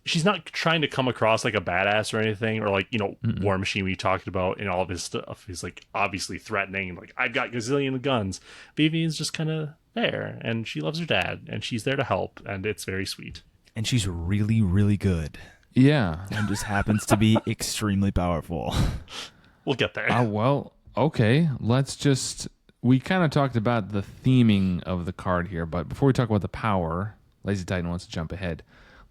she's not trying to come across like a badass or anything, or like, you know, War Machine we talked about in all of his stuff. He's like obviously threatening, like I've got gazillion guns. Vivian's just kind of there, and she loves her dad, and she's there to help, and it's very sweet. And she's really, really good. Yeah. And just happens to be extremely powerful. We'll get there. Well, okay. We kind of talked about the theming of the card here, but before we talk about the power, LazyTitan wants to jump ahead.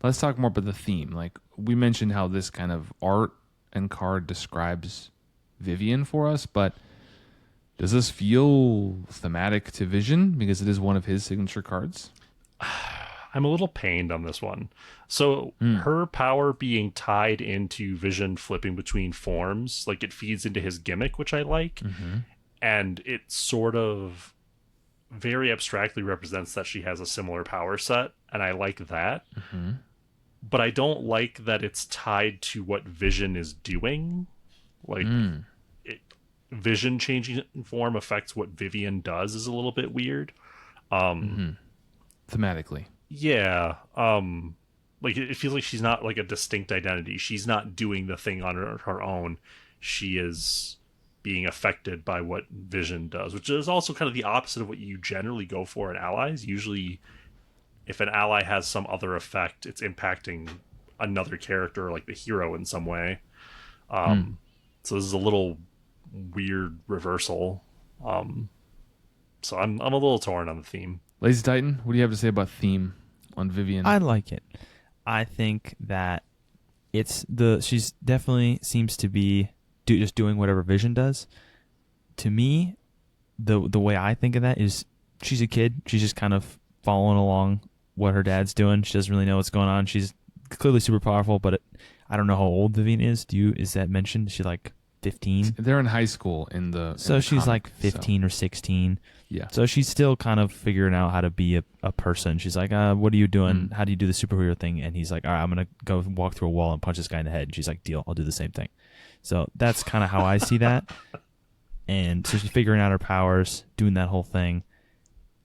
Let's talk more about the theme. Like, we mentioned how this kind of art and card describes Vivian for us, but does this feel thematic to Vision because it is one of his signature cards? I'm a little pained on this one. So her power being tied into Vision flipping between forms, like it feeds into his gimmick, which I like. And it sort of very abstractly represents that she has a similar power set, and I like that. But I don't like that it's tied to what Vision is doing. Like, Vision changing form affects what Vivian does is a little bit weird. Thematically. Yeah. Like, it feels like she's not like a distinct identity. She's not doing the thing on her own. She is being affected by what Vision does, which is also kind of the opposite of what you generally go for in allies. Usually, if an ally has some other effect, it's impacting another character, like the hero, in some way. So this is a little weird reversal. So I'm a little torn on the theme. LazyTitan, what do you have to say about theme on Vivian? I like it. I think that she's definitely seems to be just doing whatever Vision does. To me, the way I think of that is she's a kid. She's just kind of following along what her dad's doing. She doesn't really know what's going on. She's clearly super powerful, but I don't know how old Vivian is. Is that mentioned? Is she like 15? They're in high school So she's comic, like 15 or 16. Yeah. So she's still kind of figuring out how to be a person. She's like, what are you doing? How do you do the superhero thing? And he's like, all right, I'm going to go walk through a wall and punch this guy in the head. And she's like, deal, I'll do the same thing. So that's kind of how I see that. And so she's figuring out her powers, doing that whole thing.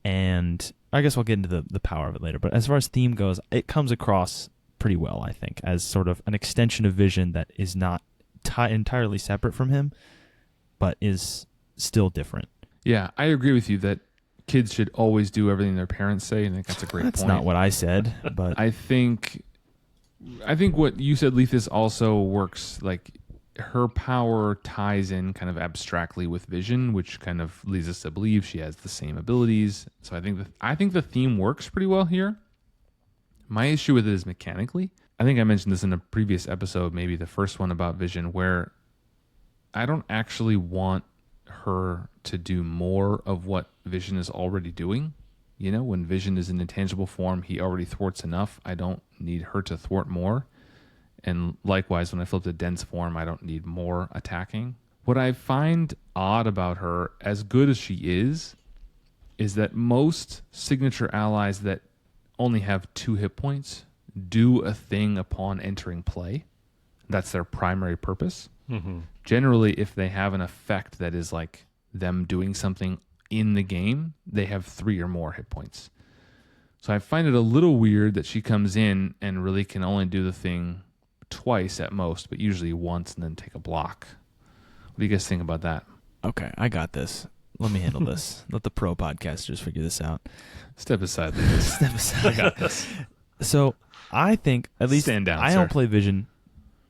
And I guess we'll get into the power of it later. But as far as theme goes, it comes across pretty well, I think, as sort of an extension of Vision that is not entirely separate from him, but is still different. Yeah, I agree with you that kids should always do everything their parents say. I think that's a great point. That's not what I said, but I think what you said, Leethus, also works. Like, her power ties in kind of abstractly with Vision, which kind of leads us to believe she has the same abilities. So I think the theme works pretty well here. My issue with it is mechanically. I think I mentioned this in a previous episode, maybe the first one about Vision, where I don't actually want her to do more of what Vision is already doing. You know, when Vision is in intangible form, he already thwarts enough. I don't need her to thwart more. And likewise, when I flip to dense form, I don't need more attacking. What I find odd about her, as good as she is that most signature allies that only have 2 hit points do a thing upon entering play. That's their primary purpose. Generally, if they have an effect that is like them doing something in the game, they have 3 or more hit points. So I find it a little weird that she comes in and really can only do the thing twice at most, but usually once and then take a block. What do you guys think about that? Okay, I got this. Let me handle this. Let the pro podcasters figure this out. Step aside, Leethus. Step aside. I got this. So I think, at least Stand down, I sir. don't play Vision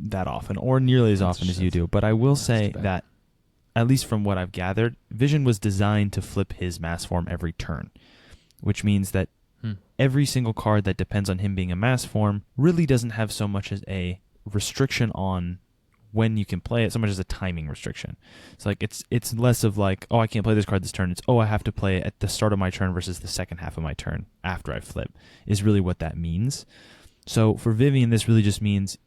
that often, or nearly as often as you do, but I will say that, at least from what I've gathered, Vision was designed to flip his mass form every turn, which means that every single card that depends on him being a mass form really doesn't have so much as a restriction on when you can play it, so much as a timing restriction. So like it's less of like, oh, I can't play this card this turn. It's, oh, I have to play it at the start of my turn versus the second half of my turn after I flip, is really what that means. So for Vivian, this really just means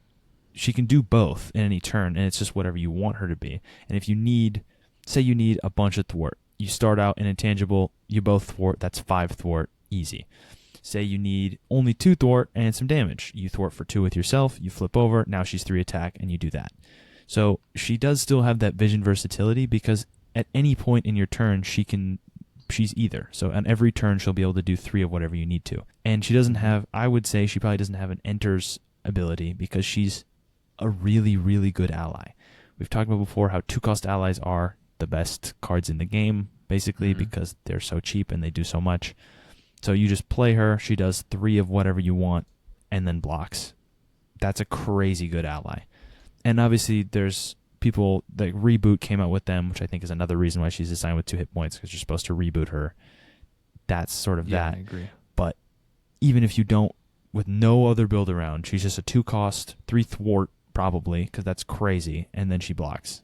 she can do both in any turn, and it's just whatever you want her to be. And if you need, say you need a bunch of thwart, you start out in intangible, you both thwart, that's 5 thwart, easy. Say you need only 2 thwart and some damage. You thwart for 2 with yourself, you flip over, now she's 3 attack, and you do that. So she does still have that Vision versatility, because at any point in your turn, she's either. So on every turn, she'll be able to do 3 of whatever you need to. And she doesn't have, I would say she probably doesn't have an enters ability because she's a really, really good ally. We've talked about before how 2-cost allies are the best cards in the game, basically, because they're so cheap and they do so much. So you just play her, she does 3 of whatever you want, and then blocks. That's a crazy good ally. And obviously there's people, like Reboot came out with them, which I think is another reason why she's assigned with 2 hit points, because you're supposed to reboot her. That's sort of that. I agree. But even if you don't, with no other build around, she's just a 2-cost, 3 thwart, probably, because that's crazy, and then she blocks,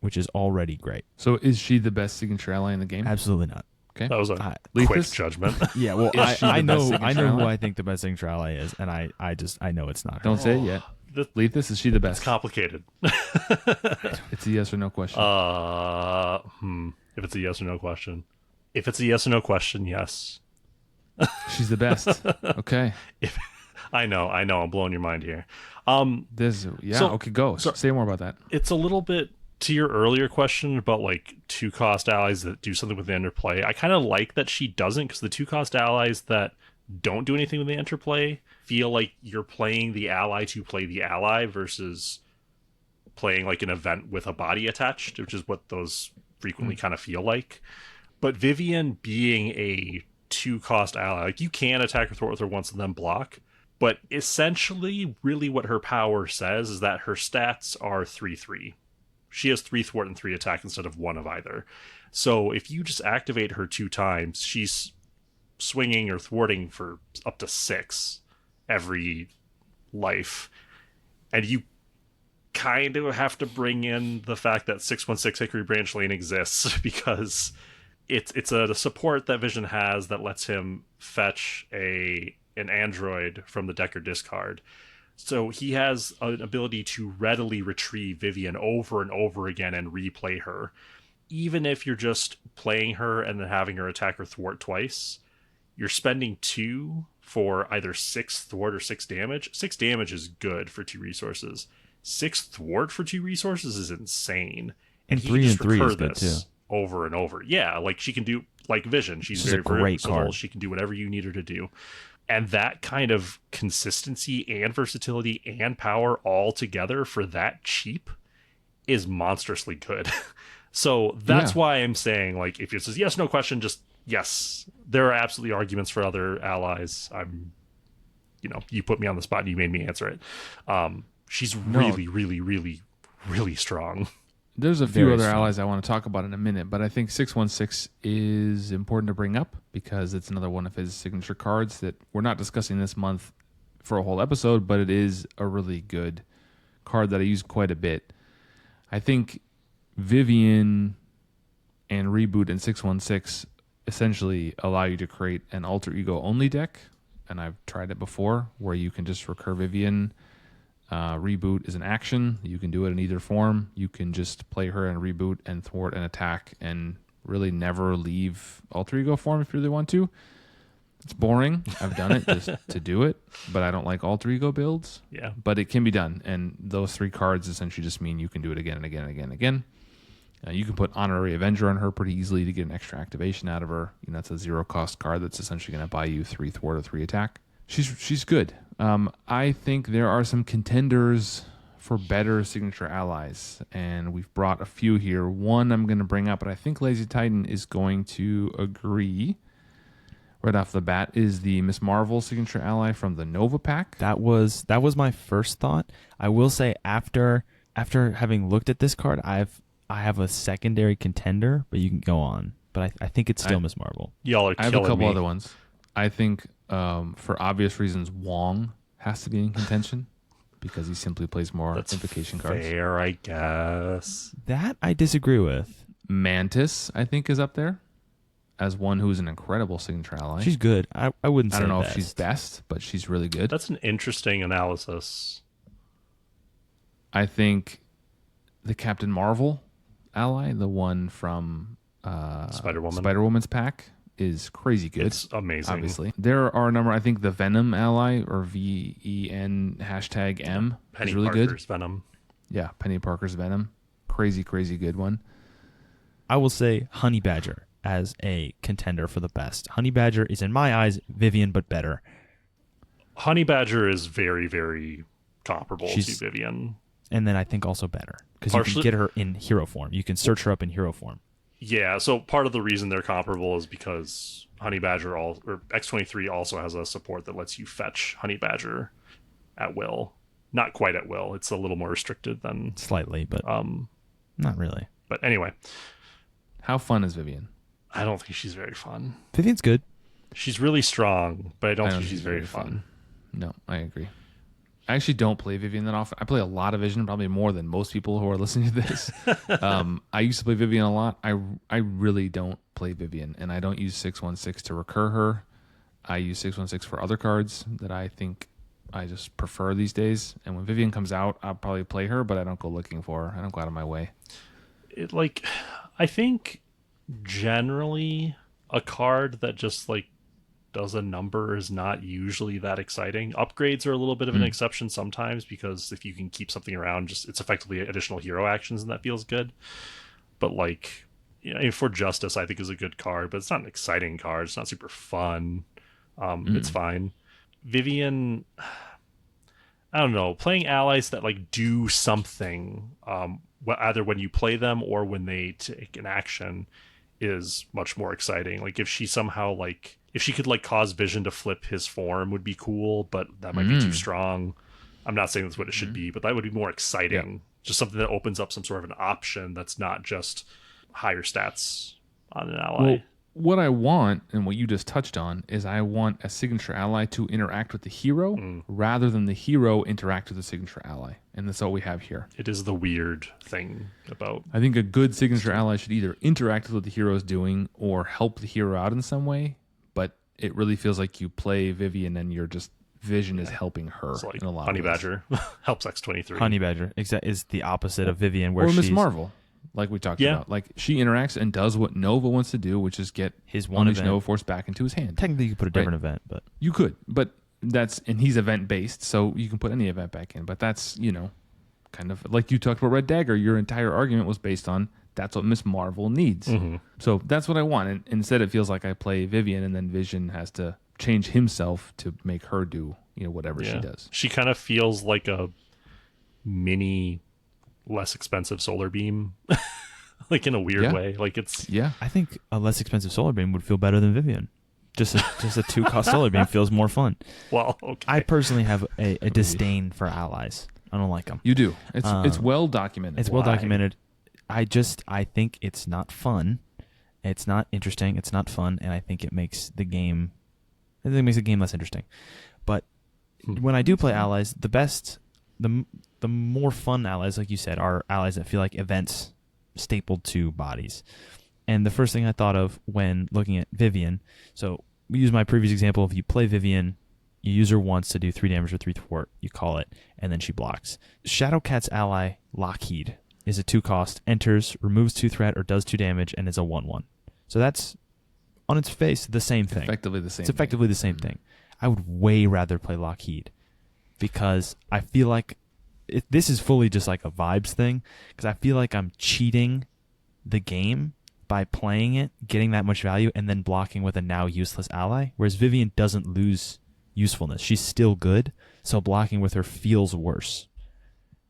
which is already great. So is she the best signature ally in the game? Absolutely not. Okay. That was a Leethus? quick judgment. Yeah, well, Is she I the best know signature who ally? I think the best signature ally is, and I know it's not her. Don't say it yet. Leethus, is she the It's best? complicated. It's a yes or no question. If it's a yes or no question. If it's a yes or no question, yes. She's the best. Okay. I know, I'm blowing your mind here. Okay, go. Say more about that. It's a little bit to your earlier question about like 2-cost allies that do something with the interplay. I kind of like that she doesn't, because the 2-cost allies that don't do anything with the interplay feel like you're playing the ally to play the ally versus playing like an event with a body attached, which is what those frequently kind of feel like. But Vivian being a 2-cost ally, like you can attack or thwart with her once and then block, but essentially really what her power says is that her stats are 3/3. She has 3 thwart and 3 attack instead of 1 of either. So if you just activate her 2 times, she's swinging or thwarting for up to 6 every life. And you kind of have to bring in the fact that 616 Hickory Branch Lane exists, because it's a support that Vision has that lets him fetch an android from the deck or discard. So he has an ability to readily retrieve Vivian over and over again and replay her. Even if you're just playing her and then having her attack or thwart twice, you're spending 2 for either 6 thwart or 6 damage. 6 damage is good for 2 resources. 6 thwart for 2 resources is insane. And he 3 can and just 3 is recur good too. over and over. Yeah, like she can do like Vision. She's This is very, a great very versatile. card. She can do whatever you need her to do. And that kind of consistency and versatility and power all together for that cheap is monstrously good. So that's why I'm saying, like, if it's a yes, no question, just yes. There are absolutely arguments for other allies. You put me on the spot and you made me answer it. She's really, really, really, really strong. There's a few Very other strong. allies I want to talk about in a minute, but I think 616 is important to bring up because it's another one of his signature cards that we're not discussing this month for a whole episode, but it is a really good card that I use quite a bit. I think Vivian and Reboot and 616 essentially allow you to create an alter ego only deck, and I've tried it before where you can just recur Vivian. Reboot is an action. You can do it in either form. You can just play her and reboot and thwart and attack and really never leave alter ego form if you really want to. It's boring. I've done it just to do it, but I don't like alter ego builds. Yeah. But it can be done, and those 3 cards essentially just mean you can do it again and again and again and again. You can put Honorary Avenger on her pretty easily to get an extra activation out of her. That's a 0-cost card that's essentially going to buy you 3 thwart or 3 attack. She's good. I think there are some contenders for better signature allies, and we've brought a few here. One I'm going to bring up, but I think LazyTitan is going to agree right off the bat, is the Miss Marvel signature ally from the Nova pack. That was my first thought. I will say after having looked at this card, I have a secondary contender, but you can go on. But I think it's still Miss Marvel. Y'all are I have killing a couple me. other ones. I think for obvious reasons, Wong has to be in contention because he simply plays more That's invocation cards. fair, I guess. That I disagree with. Mantis, I think, is up there as one who's an incredible signature ally. She's good. I wouldn't say I don't know best. if she's best, but she's really good. That's an interesting analysis. I think the Captain Marvel ally, the one from Spider-Woman. Spider-Woman's pack, is crazy good. It's amazing. Obviously. There are a number, I think the Venom ally, or VEN #M, Penny is really Parker's good. Venom. Yeah, Penny Parker's Venom. Crazy, crazy good one. I will say Honey Badger as a contender for the best. Honey Badger is, in my eyes, Vivian, but better. Honey Badger is very, very comparable to She's- Vivian. And then I think also better because you can get her in hero form. You can search her up in hero form. Yeah, so part of the reason they're comparable is because Honey Badger or X23 also has a support that lets you fetch Honey Badger at will. Not quite at will. It's a little more restricted than Slightly, but not really. But anyway, How fun is Vivian? I don't think she's very fun. Vivian's good. She's really strong, but I don't think she's very fun. No, I agree. I actually don't play Vivian that often. I play a lot of Vision, probably more than most people who are listening to this. I used to play Vivian a lot. I really don't play Vivian, and I don't use 616 to recur her. I use 616 for other cards that I think I just prefer these days. And when Vivian comes out, I'll probably play her, but I don't go looking for her. I don't go out of my way. I think generally a card that just does a number is not usually that exciting. Upgrades are a little bit of an exception sometimes because if you can keep something around, it's effectively additional hero actions and that feels good. But for Justice, I think is a good card, but it's not an exciting card. It's not super fun. It's fine. Vivian, I don't know, playing allies that do something, either when you play them or when they take an action, is much more exciting. If she somehow if she could cause Vision to flip his form would be cool, but that might be too strong. I'm not saying that's what it should be, but that would be more exciting. Yeah. Just something that opens up some sort of an option that's not just higher stats on an ally. Well, what I want, and what you just touched on, is I want a signature ally to interact with the hero rather than the hero interact with the signature ally. And that's all we have here. It is the weird thing about... I think a good signature ally should either interact with what the hero is doing or help the hero out in some way, but it really feels like you play Vivian and you're just... Vision is helping her in a lot Honey of ways. Badger helps X23. Honey Badger is the opposite of Vivian, or Miss Marvel. Like we talked about. She interacts and does what Nova wants to do, which is get his one event Nova Force back into his hand. Technically, you could put a different event, but... You could, but and he's event-based, so you can put any event back in. But that's, kind of... Like you talked about Red Dagger, your entire argument was based on that's what Miss Marvel needs. Mm-hmm. So that's what I want. And instead, it feels like I play Vivian, and then Vision has to change himself to make her do, whatever she does. She kind of feels like a mini... less expensive solar beam in a weird way. I think a less expensive solar beam would feel better than Vivian. Just a 2-cost solar beam feels more fun. Well, okay. I personally have a disdain for allies. I don't like them. You do. It's well documented. It's well documented. I think it's not fun. It's not interesting. It's not fun, and I think it makes the game less interesting. But when I do play allies, the more fun allies, like you said, are allies that feel like events stapled to bodies. And the first thing I thought of when looking at Vivian, so we use my previous example, if you play Vivian, you use her once to do 3 damage or 3 thwart, you call it, and then she blocks. Shadowcat's ally, Lockheed, is a 2-cost, enters, removes 2 threat, or does 2 damage, and is a 1/1. So that's, on its face, the same thing. It's effectively the same thing. I would way rather play Lockheed because I feel like this is fully just like a vibes thing, because I feel like I'm cheating the game by playing it, getting that much value, and then blocking with a now useless ally, whereas Vivian doesn't lose usefulness. She's still good, so blocking with her feels worse.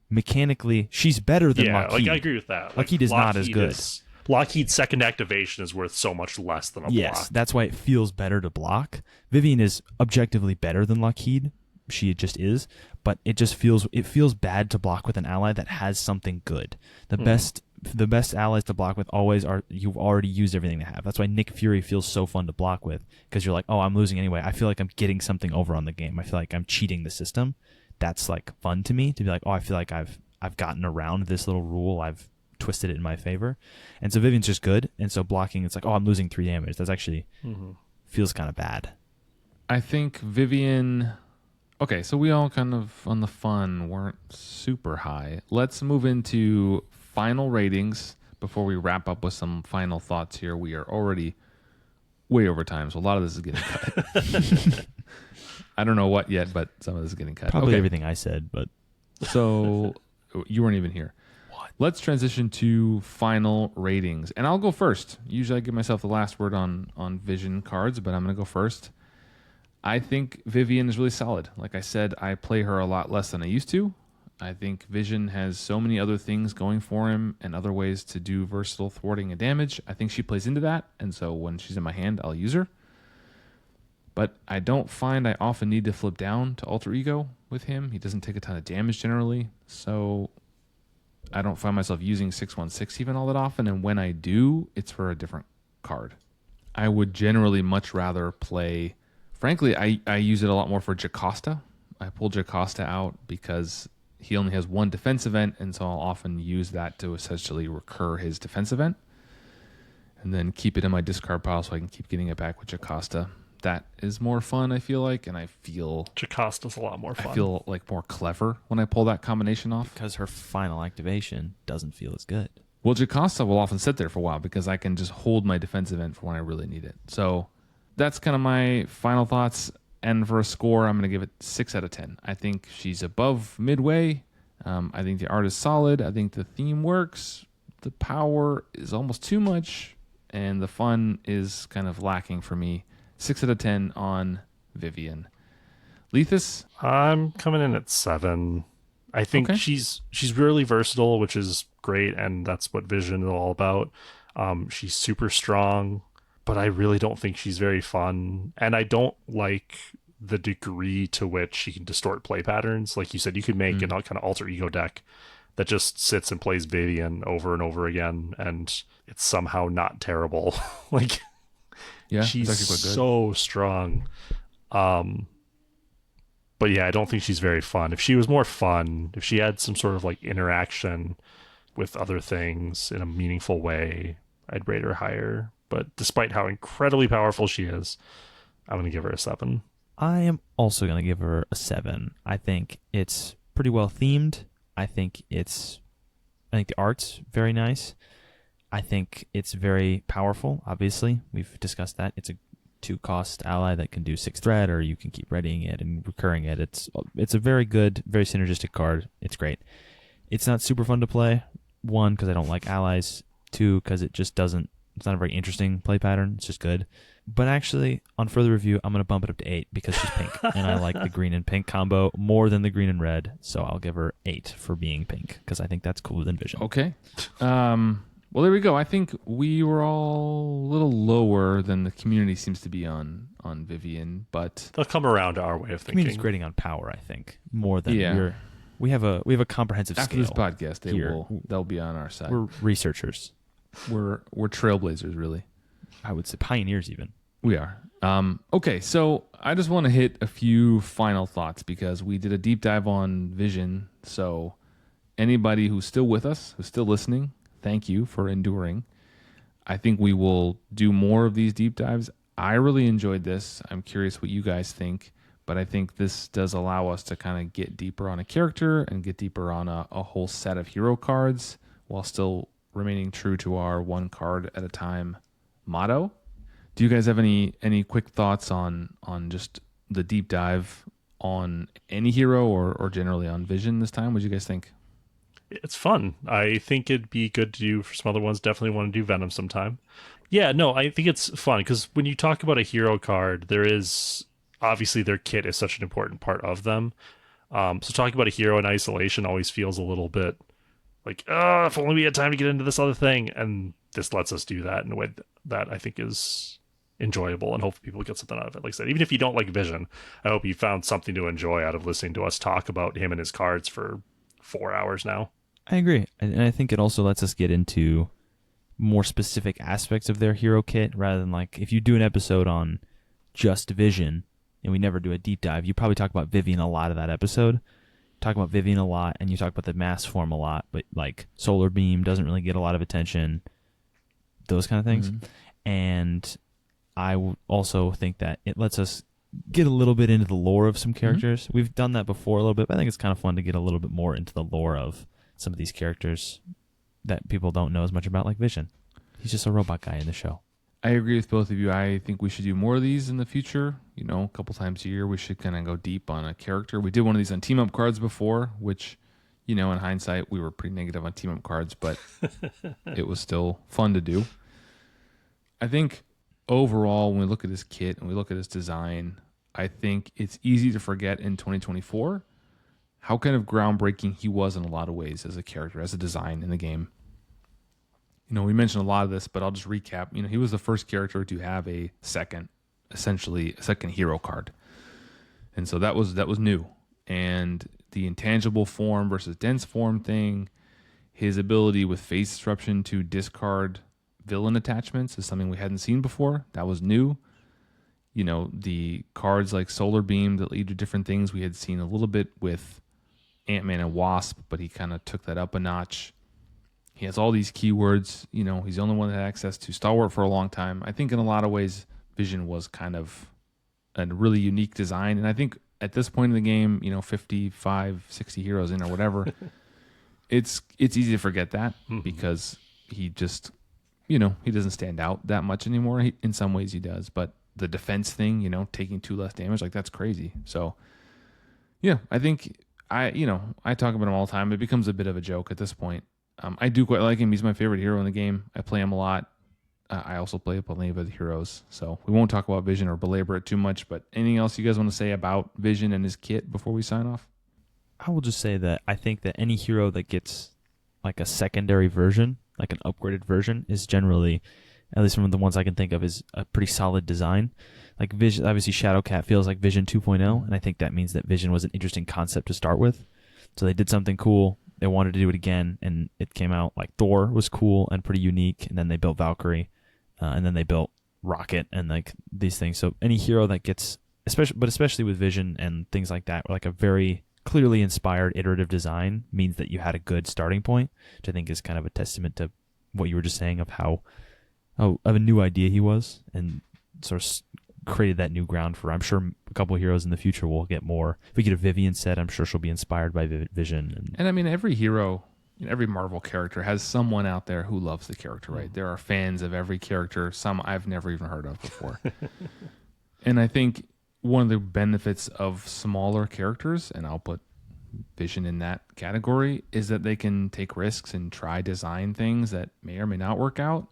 Mechanically, she's better than Lockheed. I agree with that. Lockheed is not as good. Lockheed's second activation is worth so much less than a block. Yes, that's why it feels better to block. Vivian is objectively better than Lockheed. She just is, but it feels bad to block with an ally that has something good. The best allies to block with always are you've already used everything they have. That's why Nick Fury feels so fun to block with, because you're like, oh, I'm losing anyway. I feel like I'm getting something over on the game. I feel like I'm cheating the system. That's fun to me to be like, oh, I feel like I've gotten around this little rule. I've twisted it in my favor. And so Vivian's just good, and so blocking, it's like, oh, I'm losing 3 damage. That's actually feels kind of bad. I think Vivian... Okay, so we all kind of, on the fun, weren't super high. Let's move into final ratings before we wrap up with some final thoughts here. We are already way over time, so a lot of this is getting cut. I don't know what yet, but some of this is getting cut. Probably everything I said, but... So, you weren't even here. What? Let's transition to final ratings. And I'll go first. Usually I give myself the last word on Vision cards, but I'm going to go first. I think Vivian is really solid. Like I said, I play her a lot less than I used to. I think Vision has so many other things going for him and other ways to do versatile thwarting and damage. I think she plays into that, and so when she's in my hand, I'll use her. But I don't find I often need to flip down to Alter Ego with him. He doesn't take a ton of damage generally, so I don't find myself using 616 even all that often, and when I do, it's for a different card. I would generally much rather play... Frankly, I use it a lot more for Jocasta. I pull Jocasta out because he only has one defense event, and so I'll often use that to essentially recur his defense event and then keep it in my discard pile so I can keep getting it back with Jocasta. That is more fun, I feel like, and I feel... Jocasta's a lot more fun. I feel like more clever when I pull that combination off. Because her final activation doesn't feel as good. Well, Jocasta will often sit there for a while because I can just hold my defense event for when I really need it. So that's kind of my final thoughts. And for a score, I'm going to give it 6 out of 10. I think she's above midway. I think the art is solid. I think the theme works. The power is almost too much. And the fun is kind of lacking for me. 6 out of 10 on Vivian. Leethus? I'm coming in at 7. I think Okay. she's really versatile, which is great, and that's what Vision is all about. She's super strong, but I really don't think she's very fun. And I don't like the degree to which she can distort play patterns. Like you said, you could make an kind of alter ego deck that just sits and plays Vivian over and over again, and it's somehow not terrible. Like, Yeah, she's it's actually quite good. so strong. But yeah, I don't think she's very fun. If she was more fun, if she had some sort of like interaction with other things in a meaningful way, I'd rate her higher. But despite how incredibly powerful she is, I'm going to give her a 7. I am also going to give her a 7. I think it's pretty well themed. I think the art's very nice. I think it's very powerful, obviously. We've discussed that. It's a 2-cost ally that can do 6 threat, or you can keep readying it and recurring it. It's a very good, very synergistic card. It's great. It's not super fun to play. 1, because I don't like allies. 2, because it's not a very interesting play pattern. It's just good. But actually, on further review, I'm going to bump it up to 8 because she's pink. And I like the green and pink combo more than the green and red. So I'll give her 8 for being pink because I think that's cooler than Vision. Okay. Well, there we go. I think we were all a little lower than the community seems to be on Vivian, but They'll come around to our way of Community's thinking. grading on power, I think, more than Yeah. we have a comprehensive after scale. this podcast, here. they'll be on our side. We're researchers. We're trailblazers, really. I would say pioneers even. We are. Okay, so I just want to hit a few final thoughts because we did a deep dive on Vision. So anybody who's still with us, who's still listening, thank you for enduring. I think we will do more of these deep dives. I really enjoyed this. I'm curious what you guys think, but I think this does allow us to kind of get deeper on a character and get deeper on a whole set of hero cards while still remaining true to our one card at a time motto. Do you guys have any quick thoughts on just the deep dive on any hero or generally on Vision this time? What do you guys think? It's fun. I think it'd be good to do for some other ones. Definitely want to do Venom sometime. Yeah, no, I think it's fun because when you talk about a hero card, there is obviously their kit is such an important part of them. So talking about a hero in isolation always feels a little bit like, if only we had time to get into this other thing. And this lets us do that in a way that I think is enjoyable and hopefully people get something out of it. Like I said, even if you don't like Vision, I hope you found something to enjoy out of listening to us talk about him and his cards for 4 hours now. I agree. And I think it also lets us get into more specific aspects of their hero kit rather than like if you do an episode on just Vision and we never do a deep dive, you probably talk about Vivian a lot of that episode. Talk about Vivian a lot and you talk about the mass form a lot, but like Solar Beam doesn't really get a lot of attention, those kind of things. Mm-hmm. And I also think that it lets us get a little bit into the lore of some characters. Mm-hmm. We've done that before a little bit, but I think it's kind of fun to get a little bit more into the lore of some of these characters that people don't know as much about, like Vision. He's just a robot guy in the show. I agree with both of you. I think we should do more of these in the future. You know, a couple times a year, we should kind of go deep on a character. We did one of these on team-up cards before, which, you know, in hindsight, we were pretty negative on team-up cards, but it was still fun to do. I think overall, when we look at his kit and we look at his design, I think it's easy to forget in 2024 how kind of groundbreaking he was in a lot of ways as a character, as a design in the game. We mentioned a lot of this, but I'll just recap. He was the first character to have essentially a second hero card. And so that was new. And the intangible form versus dense form thing, his ability with phase disruption to discard villain attachments is something we hadn't seen before. That was new. The cards like Solar Beam that lead to different things we had seen a little bit with Ant-Man and Wasp, but he kind of took that up a notch. He has all these keywords. He's the only one that had access to Stalwart for a long time. I think in a lot of ways, Vision was kind of a really unique design. And I think at this point in the game, 55, 60 heroes in or whatever, it's easy to forget that because he just, he doesn't stand out that much anymore. In some ways he does, but the defense thing, taking 2 less damage, like that's crazy. So yeah, I think I talk about him all the time. It becomes a bit of a joke at this point. I do quite like him. He's my favorite hero in the game. I play him a lot. I also play plenty of other heroes. So we won't talk about Vision or belabor it too much, but anything else you guys want to say about Vision and his kit before we sign off? I will just say that I think that any hero that gets like a secondary version, like an upgraded version, is generally, at least from the ones I can think of, is a pretty solid design. Like Vision, obviously Shadowcat feels like Vision 2.0, and I think that means that Vision was an interesting concept to start with. So they did something cool. They wanted to do it again, and it came out like Thor was cool and pretty unique, and then they built Valkyrie, and then they built Rocket and like these things. So any hero that gets, especially with Vision and things like that, like a very clearly inspired iterative design means that you had a good starting point, which I think is kind of a testament to what you were just saying of how of a new idea he was, and sort of created that new ground for, I'm sure, a couple of heroes in the future will get more. If we get a Vivian set, I'm sure she'll be inspired by Vision. And I mean, every hero, every Marvel character has someone out there who loves the character, right? There are fans of every character, some I've never even heard of before. And I think one of the benefits of smaller characters, and I'll put Vision in that category, is that they can take risks and try design things that may or may not work out.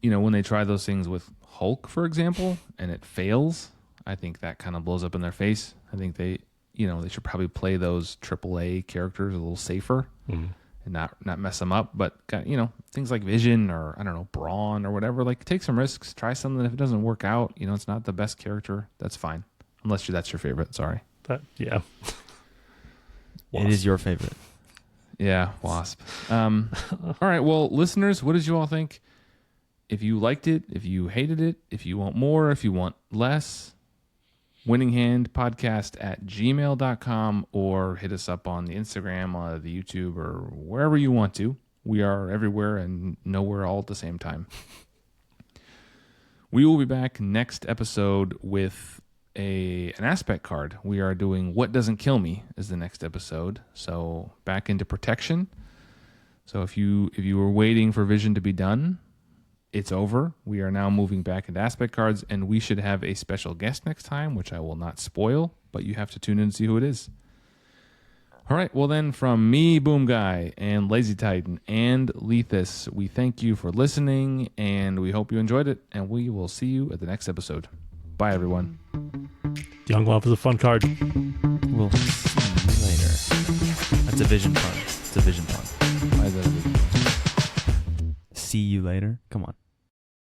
When they try those things with Hulk, for example, and it fails, I think that kind of blows up in their face. I think they should probably play those AAA characters a little safer and not mess them up. But, things like Vision or, I don't know, Brawn or whatever, like take some risks, try something. If it doesn't work out, it's not the best character, that's fine. Unless that's your favorite, sorry. Yeah. It is your favorite. Yeah, Wasp. All right, well, listeners, what did you all think? If you liked it, if you hated it, if you want more, if you want less, winninghandpodcast@gmail.com, or hit us up on the Instagram, the YouTube, or wherever you want to. We are everywhere and nowhere all at the same time. We will be back next episode with an aspect card. We are doing What Doesn't Kill Me is the next episode. So back into protection. So if you were waiting for Vision to be done, it's over. We are now moving back into aspect cards, and we should have a special guest next time, which I will not spoil, but you have to tune in and see who it is. All right, well then, from me, Boomguy, and LazyTitan, and Leethus, we thank you for listening, and we hope you enjoyed it, and we will see you at the next episode. Bye, everyone. Young Love is a fun card. We'll see you later. That's a Vision pun. It's a Vision pun. Why is that a big- See you later? Come on.